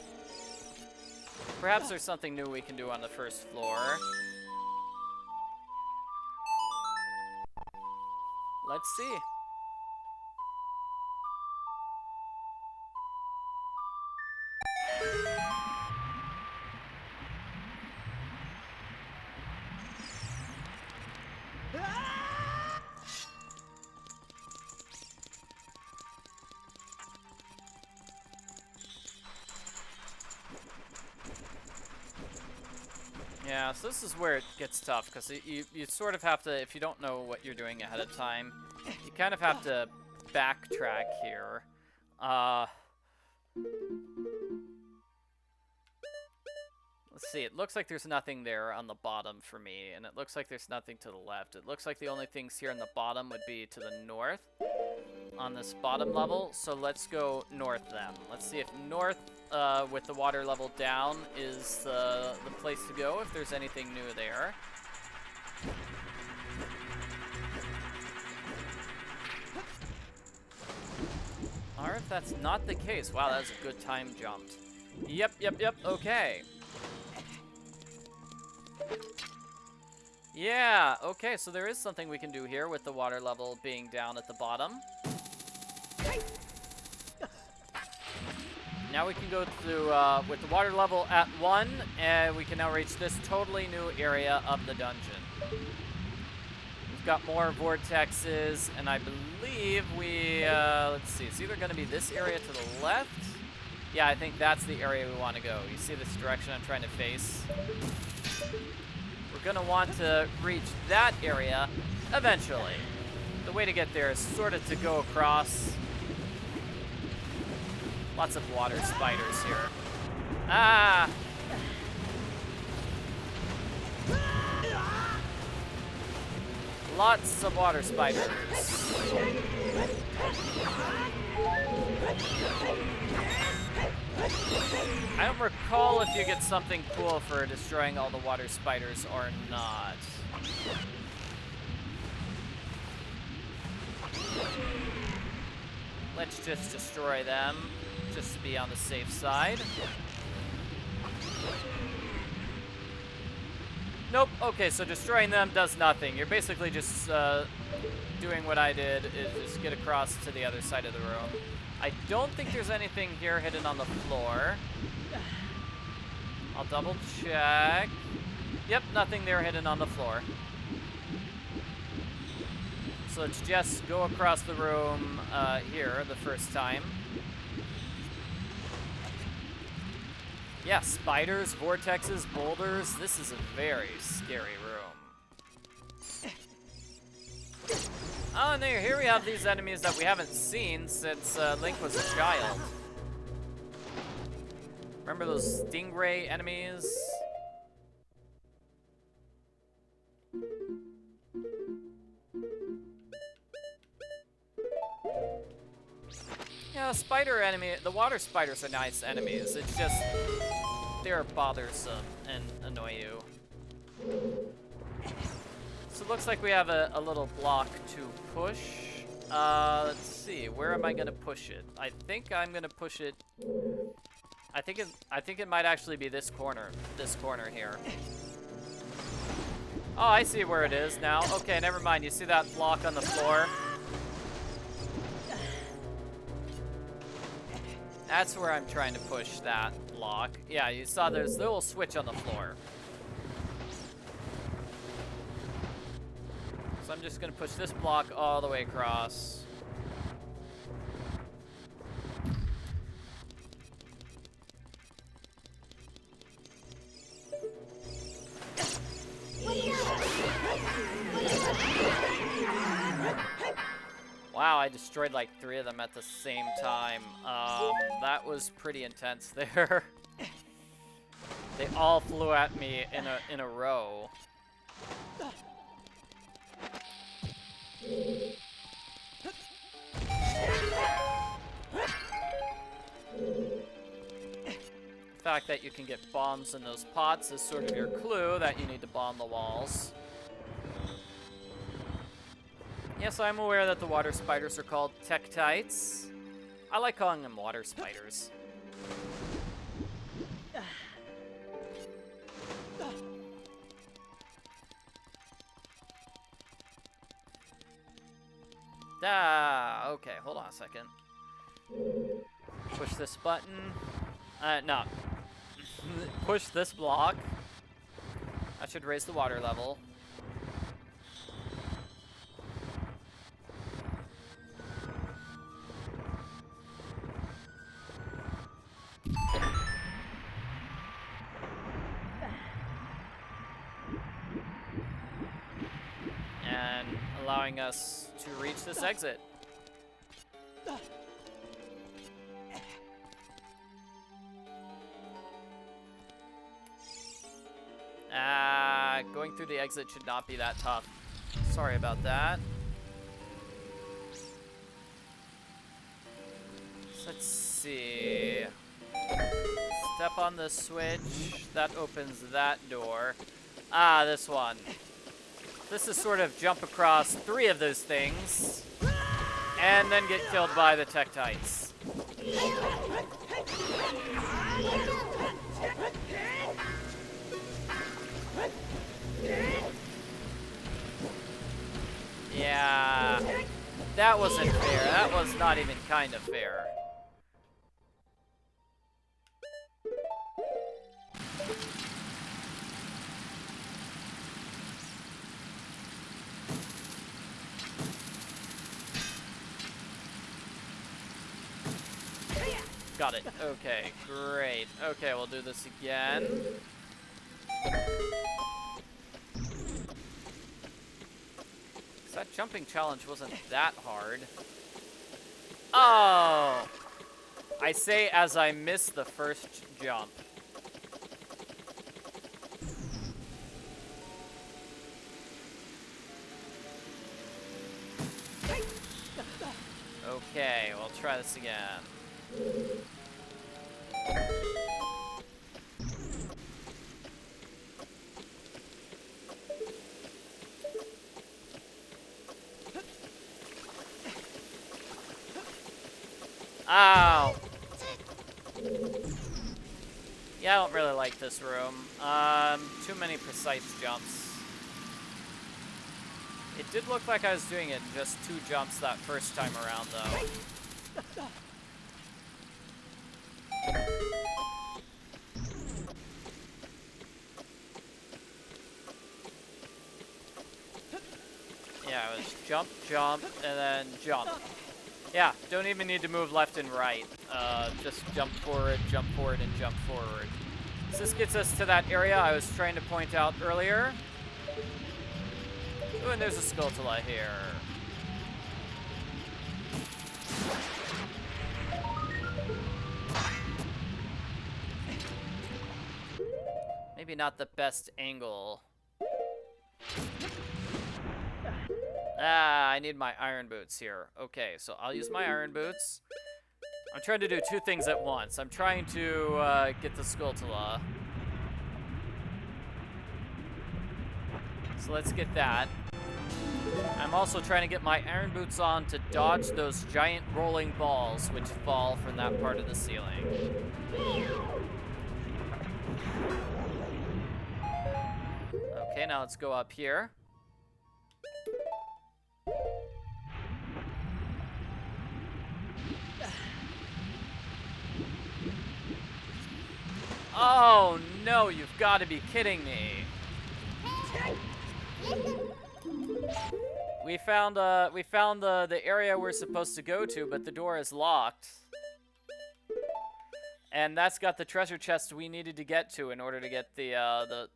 Perhaps there's something new we can do on the first floor. Let's see. Yeah, so this is where it gets tough, because you sort of have to, if you don't know what you're doing ahead of time, you kind of have to backtrack here. Let's see, it looks like there's nothing there on the bottom for me, and it looks like there's nothing to the left. It looks like the only things here on the bottom would be to the north on this bottom level, so let's go north then. Let's see if north with the water level down is the place to go, if there's anything new there. Or if that's not the case. Wow, that was a good time jump. Yep, okay. Yeah, okay, so there is something we can do here with the water level being down at the bottom. Now we can go to, with the water level at 1, and we can now reach this totally new area of the dungeon. We've got more vortexes, and I believe we, let's see, it's either going to be this area to the left. Yeah, I think that's the area we want to go. You see this direction I'm trying to face? We're going to want to reach that area eventually. The way to get there is sort of to go across. Lots of water spiders here. Ah! Lots of water spiders. I don't recall if you get something cool for destroying all the water spiders or not. Let's just destroy them, just to be on the safe side. Nope, okay, so destroying them does nothing. You're basically just doing what I did, is just get across to the other side of the room. I don't think there's anything here hidden on the floor. I'll double check. Yep, nothing there hidden on the floor. So let's just go across the room here the first time. Yeah, spiders, vortexes, boulders. This is a very scary room. Oh, and here we have these enemies that we haven't seen since Link was a child. Remember those stingray enemies? Yeah, spider enemy. The water spiders are nice enemies. It's just they're bothersome and annoy you. So it looks like we have a little block to push. Let's see. Where am I gonna push it? I think I'm gonna push it. I think it might actually be this corner. This corner here. Oh, I see where it is now. Okay, never mind. You see that block on the floor? That's where I'm trying to push that block. Yeah, you saw there's a little switch on the floor. So I'm just gonna push this block all the way across. Wow, I destroyed like 3 of them at the same time. That was pretty intense there. They all flew at me in a row. The fact that you can get bombs in those pots is sort of your clue that you need to bomb the walls. Yes, I'm aware that the water spiders are called tektites. I like calling them water spiders. Okay, hold on a second. Push this button. No. Push this block. That should raise the water level. And allowing us to reach this exit. Going through the exit should not be that tough. Sorry about that. So let's see. Step on the switch. That opens that door. Ah, this one. This is sort of jump across 3 of those things and then get killed by the tektites. Yeah, that wasn't fair. That was not even kind of fair. Got it. Okay, great. Okay, we'll do this again. That jumping challenge wasn't that hard. Oh! I say as I miss the first jump. Okay, we'll try this again. Ow! Yeah, I don't really like this room. Too many precise jumps. It did look like I was doing it in just 2 jumps that first time around, though. arrows. Jump, jump, and then jump. Yeah, don't even need to move left and right. Just jump forward, and jump forward. So this gets us to that area I was trying to point out earlier. Ooh, and there's a Skulltula here. Maybe not the best angle. Ah, I need my iron boots here. Okay, so I'll use my iron boots. I'm trying to do two things at once. I'm trying to get the Skulltula. So let's get that. I'm also trying to get my iron boots on to dodge those giant rolling balls which fall from that part of the ceiling. Okay, now let's go up here. Oh no, you've got to be kidding me. We found the area we're supposed to go to, but the door is locked. And that's got the treasure chest we needed to get to in order to get the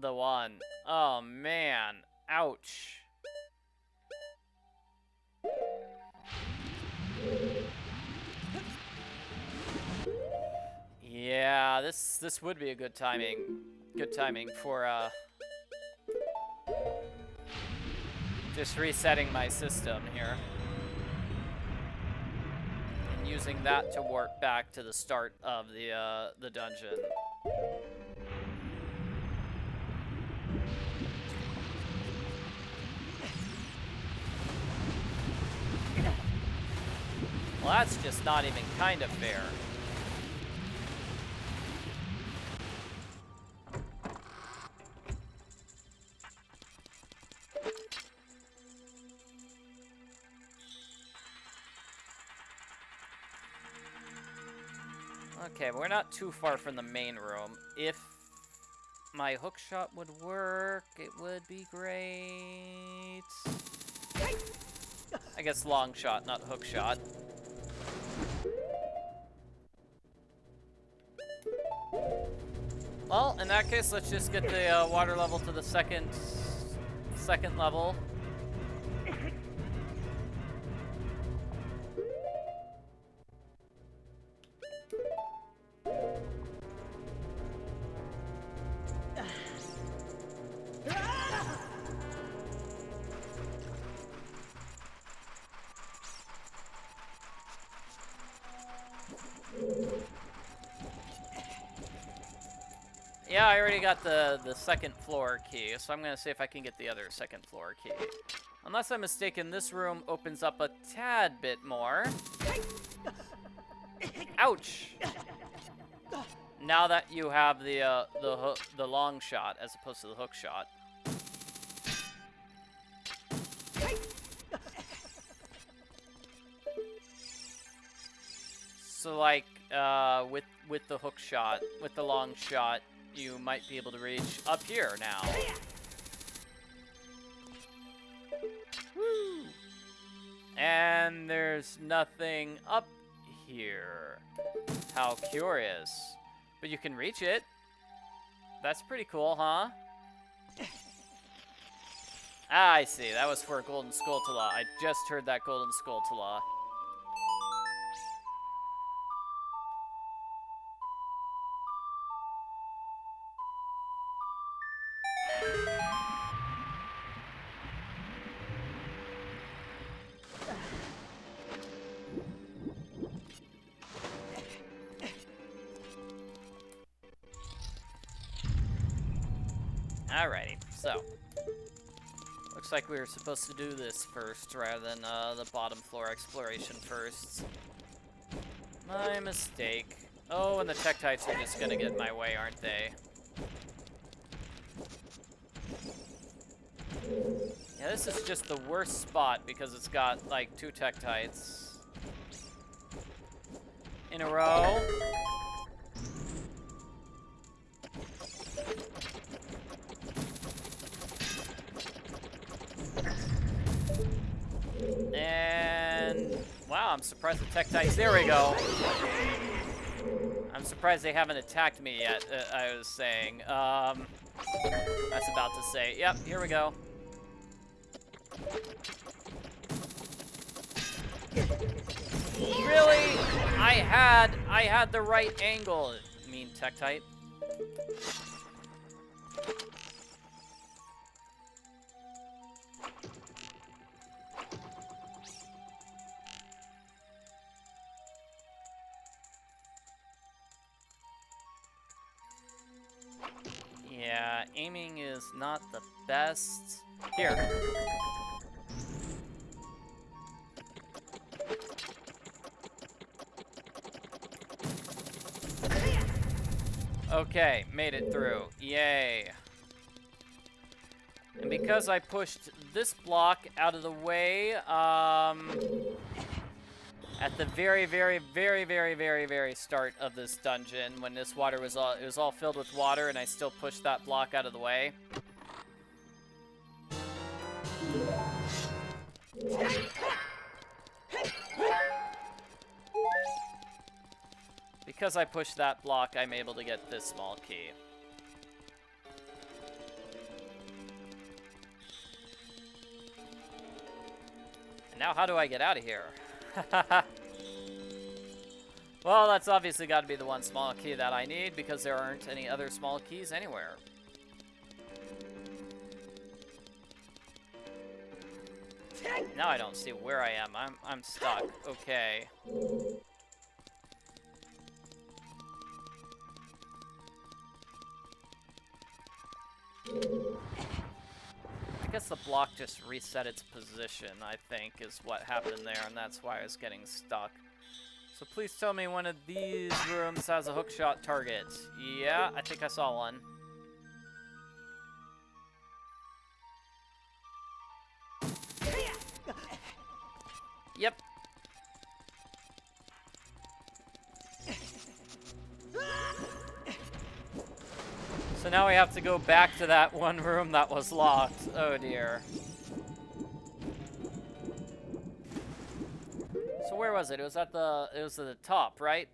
one. Oh man, ouch. Yeah, this would be a good timing for just resetting my system here. And using that to warp back to the start of the dungeon. Well, that's just not even kind of fair. Okay, we're not too far from the main room. If my hook shot would work, it would be great. I guess long shot, not hook shot. Well, in that case, let's just get the water level to the second level. Yeah, I already got the second floor key, so I'm gonna see if I can get the other second floor key. Unless I'm mistaken, this room opens up a tad bit more. Ouch! Now that you have the long shot as opposed to the hook shot. So like with the hook shot, with the long shot, you might be able to reach up here now. Woo! And there's nothing up here. How curious. But you can reach it. That's pretty cool, huh? Ah, I see. That was for a golden Skulltula. I just heard that golden Skulltula. Alrighty, so looks like we were supposed to do this first rather than the bottom floor exploration first. My mistake. Oh, and the Tektites are just gonna get in my way, aren't they? Yeah, this is just the worst spot because it's got like 2 Tektites in a row. I'm surprised the Tektites. There we go. I'm surprised they haven't attacked me yet, I was saying. I was about to say. Yep, here we go. Really? I had the right angle, mean Tektite. Yeah, aiming is not the best. Here. Okay, made it through. Yay. And because I pushed this block out of the way, at the very, very, very, very, very, very start of this dungeon, when this water was all filled with water, and I still pushed that block out of the way. Because I pushed that block, I'm able to get this small key. And now how do I get out of here? Well, that's obviously got to be the one small key that I need, because there aren't any other small keys anywhere. Now I don't see where I am. I'm stuck. Okay. I guess the block just reset its position, I think, is what happened there, and that's why I was getting stuck. So please tell me one of these rooms has a hookshot target. Yeah, I think I saw one. Yep. So now we have to go back to that one room that was locked. Oh dear. So where was it? It was at the top, right?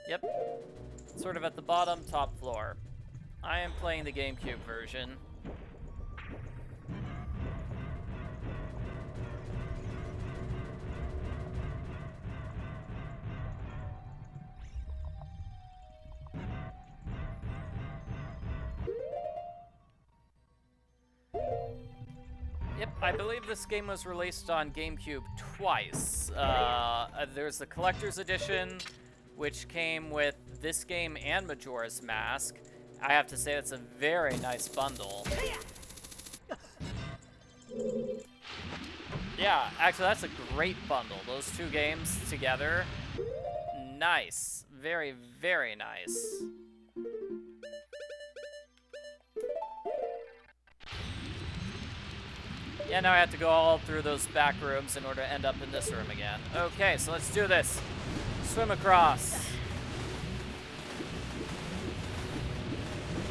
Yep. Sort of at the bottom, top floor. I am playing the GameCube version. Yep, I believe this game was released on GameCube twice. There's the Collector's Edition, which came with this game and Majora's Mask. I have to say it's a very nice bundle. Yeah, actually that's a great bundle. Those two games together. Nice. Very, very nice. Yeah, now I have to go all through those back rooms in order to end up in this room again. Okay, so let's do this. Swim across.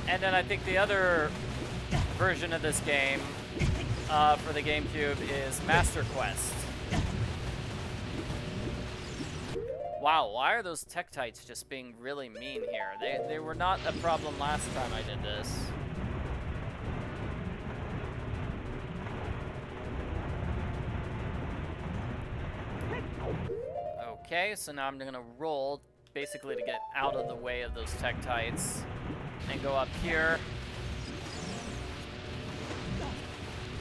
And then I think the other version of this game for the GameCube is Master Quest. Wow, why are those Tektites just being really mean here? They were not a problem last time I did this. Okay, so now I'm gonna roll basically to get out of the way of those Tektites and go up here.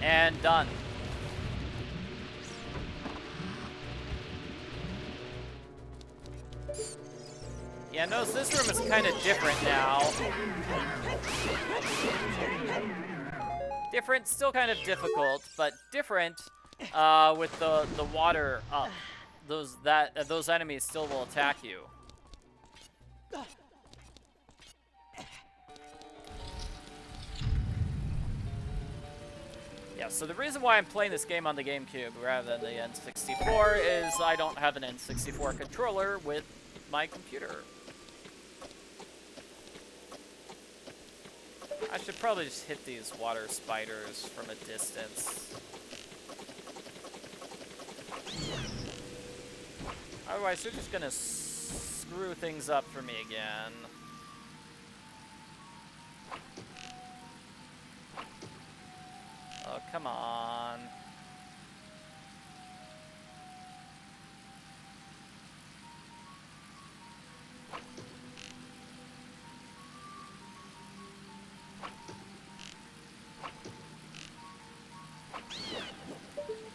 And done. Yeah, notice this room is kind of different now. Different, still kind of difficult, but different with the water up. Those enemies still will attack you. Yeah, so the reason why I'm playing this game on the GameCube rather than the N64 is I don't have an N64 controller with my computer. I should probably just hit these water spiders from a distance. Otherwise, they're just gonna screw things up for me again. Oh, come on.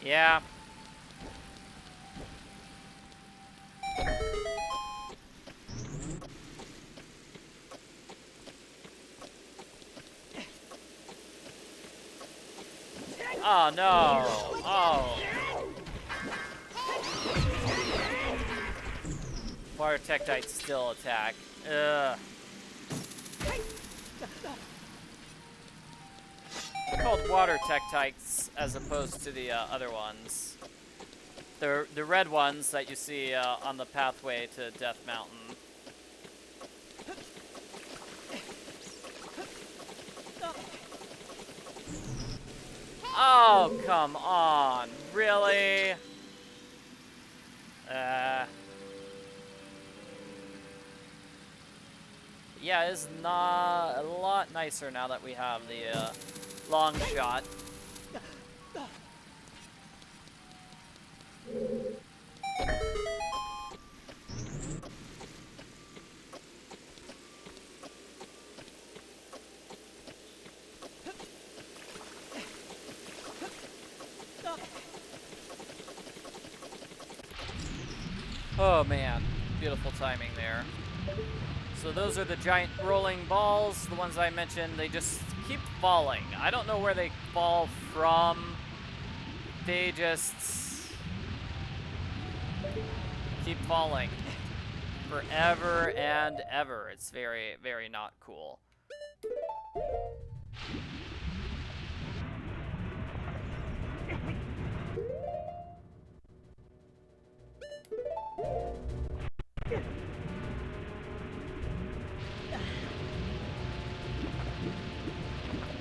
Yeah. Oh, no. Oh. Water Tektites still attack. Ugh. They're called Water Tektites as opposed to the other ones. The red ones that you see on the pathway to Death Mountain. Oh, come on. Really? Yeah, it's not a lot nicer now that we have the long shot. Oh man, beautiful timing there. So those are the giant rolling balls, the ones I mentioned. They just keep falling. I don't know where they fall from. They just keep falling forever and ever. It's very, very not cool.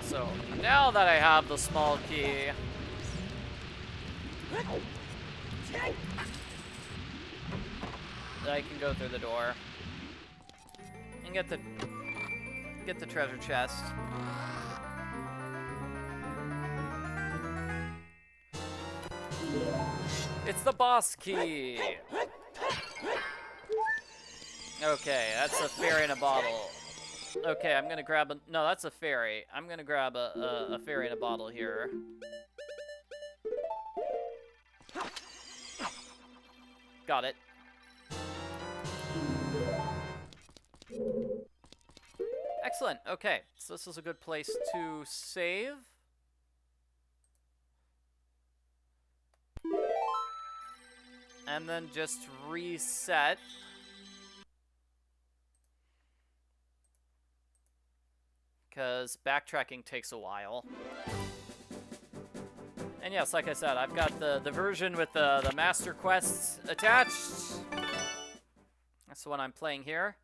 So now that I have the small key, I can go through the door and get the treasure chest. It's the boss key. Okay, that's a fairy in a bottle. Okay, I'm gonna grab a... No, that's a fairy. I'm gonna grab a fairy in a bottle here. Got it. Excellent. Okay, so this is a good place to save. And then just reset. Because backtracking takes a while. And yes, like I said, I've got the version with the master quests attached. That's the one I'm playing here.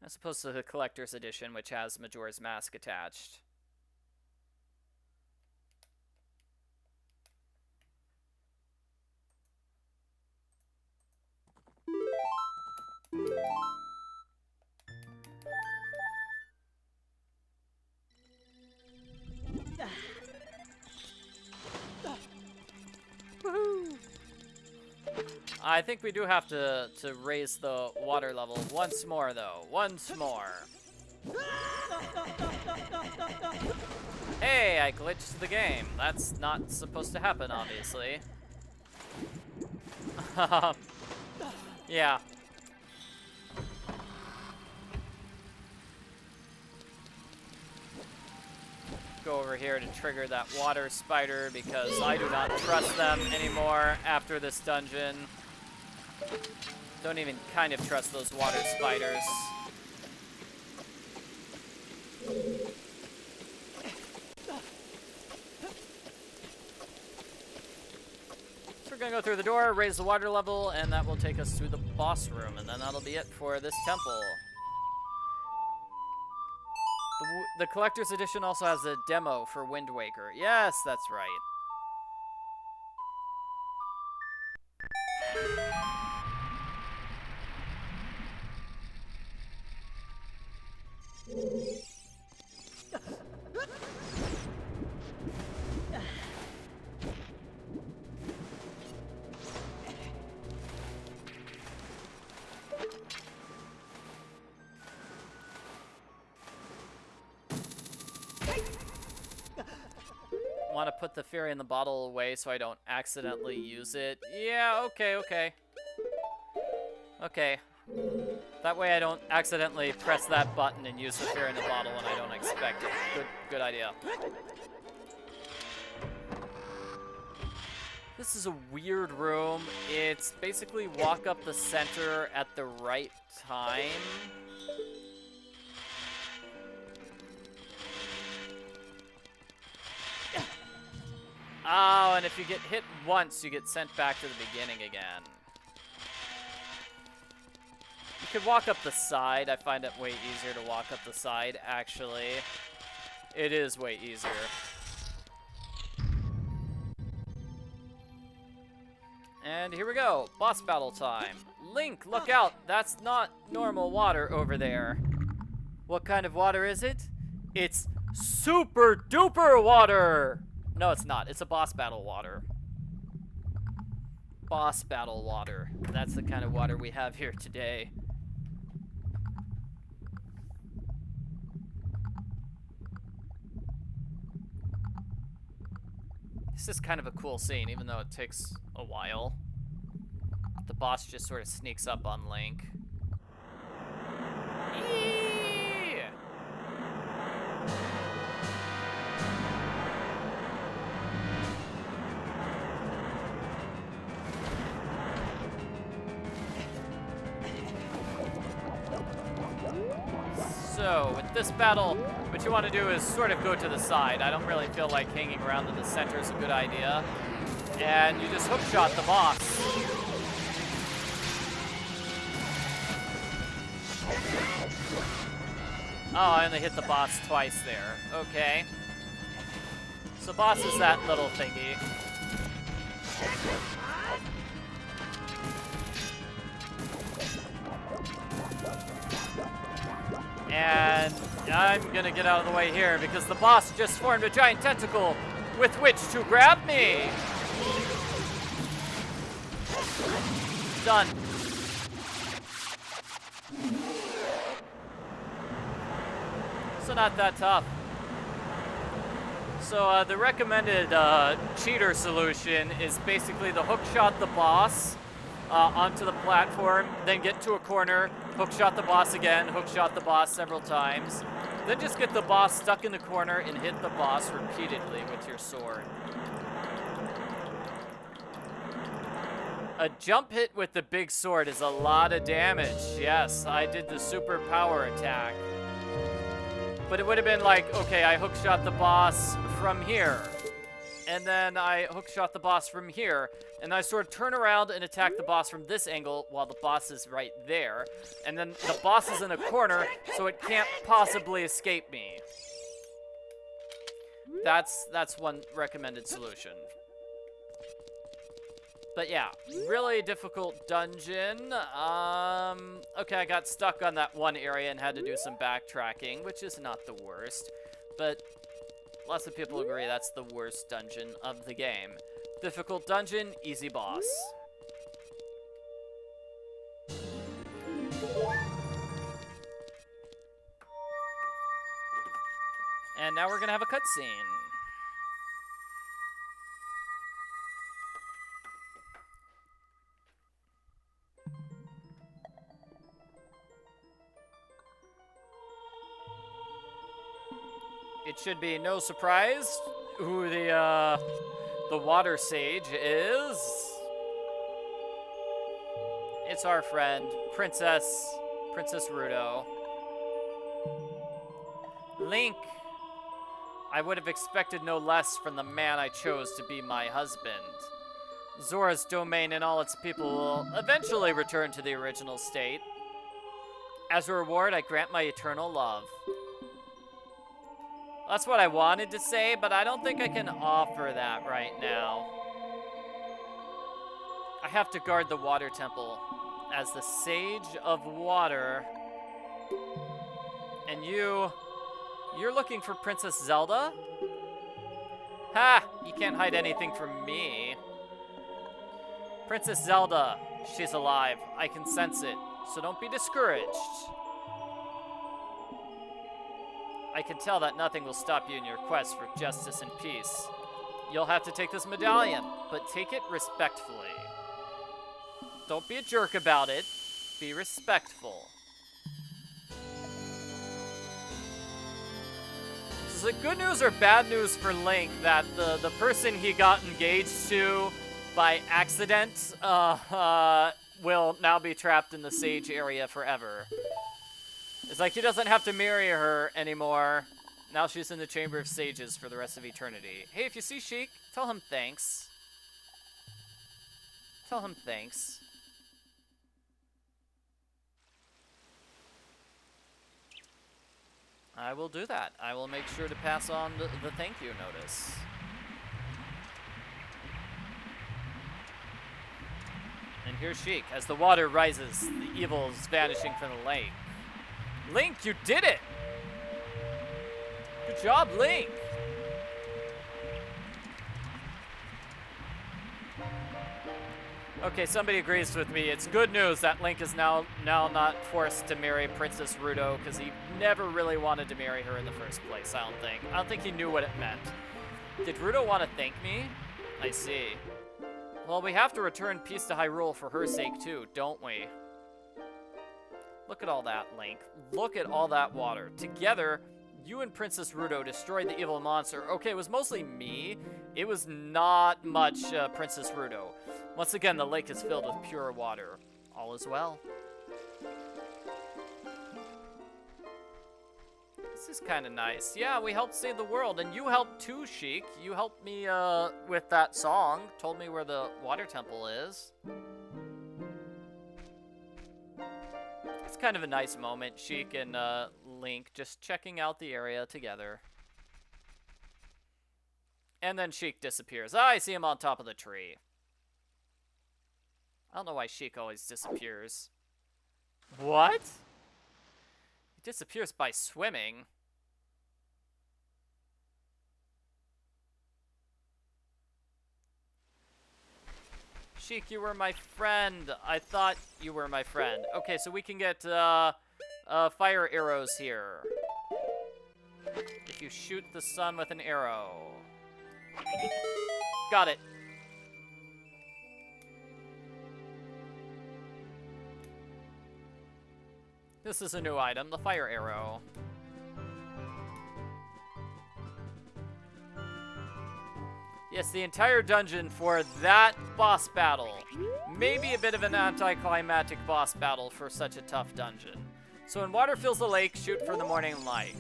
As opposed to the collector's edition, which has Majora's Mask attached. Woohoo! I think we do have to raise the water level once more, though. Once more. Hey, I glitched the game. That's not supposed to happen, obviously. Yeah. Go over here to trigger that water spider because I do not trust them anymore after this dungeon. Don't even kind of trust those water spiders. So we're gonna go through the door, raise the water level, and that will take us to the boss room, and then that'll be it for this temple. The collector's edition also has a demo for Wind Waker. Yes, that's right. Want to put the fairy in the bottle away so I don't accidentally use it. Yeah, okay. Okay. That way I don't accidentally press that button and use the fairy in the bottle when I don't expect it. Good idea. This is a weird room. It's basically walk up the center at the right time. Oh, and if you get hit once, you get sent back to the beginning again. You could walk up the side. I find it way easier to walk up the side, actually. It is way easier. And here we go. Boss battle time. Link, look out. That's not normal water over there. What kind of water is it? It's super duper water! No, it's not. It's a boss battle water. Boss battle water. That's the kind of water we have here today. This is kind of a cool scene, even though it takes a while. The boss just sort of sneaks up on Link. Eee! So, with this battle, what you want to do is sort of go to the side. I don't really feel like hanging around in the center is a good idea. And you just hookshot the boss. Oh, I only hit the boss twice there. Okay. So boss is that little thingy. And I'm gonna get out of the way here because the boss just formed a giant tentacle with which to grab me. Done. So not that tough. So the recommended cheater solution is basically the hookshot the boss onto the platform, then get to a corner, hookshot the boss again, hookshot the boss several times, then just get the boss stuck in the corner and hit the boss repeatedly with your sword. A jump hit with the big sword is a lot of damage. Yes, I did the super power attack. But it would have been like, okay, I hookshot the boss from here. And then I hookshot the boss from here. And I sort of turn around and attack the boss from this angle while the boss is right there. And then the boss is in a corner, so it can't possibly escape me. That's one recommended solution. But yeah, really difficult dungeon. Okay, I got stuck on that one area and had to do some backtracking, which is not the worst. But lots of people agree that's the worst dungeon of the game. Difficult dungeon, easy boss. And now we're gonna have a cutscene. It should be no surprise who the water sage is. It's our friend, Princess Rudo. Link, I would have expected no less from the man I chose to be my husband. Zora's domain and all its people will eventually return to the original state. As a reward, I grant my eternal love. That's what I wanted to say, but I don't think I can offer that right now. I have to guard the water temple as the Sage of Water. And you're looking for Princess Zelda? Ha! You can't hide anything from me. Princess Zelda, she's alive. I can sense it, so don't be discouraged. I can tell that nothing will stop you in your quest for justice and peace. You'll have to take this medallion, but take it respectfully. Don't be a jerk about it. Be respectful. Is it good news or bad news for Link that the person he got engaged to by accident will now be trapped in the Sage area forever? It's like he doesn't have to marry her anymore. Now she's in the Chamber of Sages for the rest of eternity. Hey, if you see Sheik, tell him thanks. Tell him thanks. I will do that. I will make sure to pass on the thank you notice. And here's Sheik. As the water rises, the evil is vanishing from the lake. Link, you did it! Good job, Link! Okay, somebody agrees with me. It's good news that Link is now not forced to marry Princess Ruto, because he never really wanted to marry her in the first place, I don't think. I don't think he knew what it meant. Did Ruto want to thank me? I see. Well, we have to return peace to Hyrule for her sake, too, don't we? Look at all that, Link. Look at all that water. Together, you and Princess Ruto destroyed the evil monster. Okay, it was mostly me. It was not much Princess Ruto. Once again, the lake is filled with pure water. All is well. This is kind of nice. Yeah, we helped save the world, and you helped too, Sheik. You helped me with that song. Told me where the water temple is. It's kind of a nice moment, Sheik and Link just checking out the area together. And then Sheik disappears. Ah, I see him on top of the tree. I don't know why Sheik always disappears. What? He disappears by swimming. Sheik, you were my friend. I thought you were my friend. Okay, so we can get fire arrows here. If you shoot the sun with an arrow. Got it. This is a new item, the fire arrow. Yes, the entire dungeon for that boss battle. Maybe a bit of an anticlimactic boss battle for such a tough dungeon. So when water fills the lake, shoot for the morning light.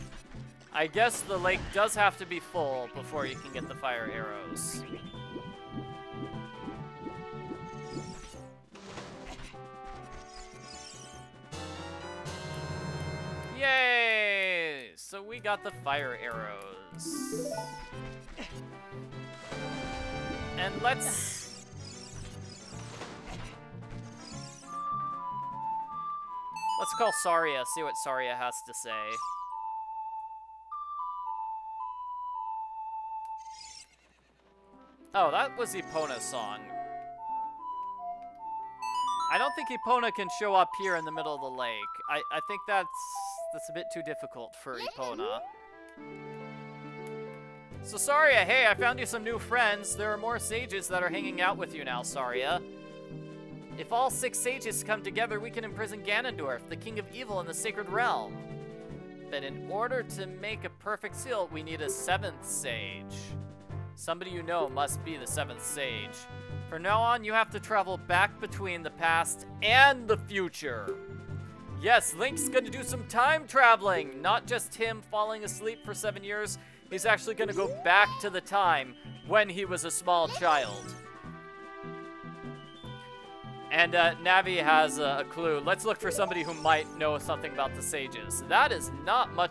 I guess the lake does have to be full before you can get the fire arrows. Yay! So we got the fire arrows. And let's call Saria, see what Saria has to say. Oh, that was Epona's song. I don't think Epona can show up here in the middle of the lake. I think that's a bit too difficult for Epona. So Saria, hey, I found you some new friends. There are more sages that are hanging out with you now, Saria. If all 6 sages come together, we can imprison Ganondorf, the king of evil in the sacred realm. But in order to make a perfect seal, we need a 7th sage. Somebody you know must be the 7th sage. From now on, you have to travel back between the past and the future. Yes, Link's gonna do some time traveling. Not just him falling asleep for 7 years. He's actually gonna go back to the time when he was a small child. And Navi has a clue. Let's look for somebody who might know something about the sages. That is not much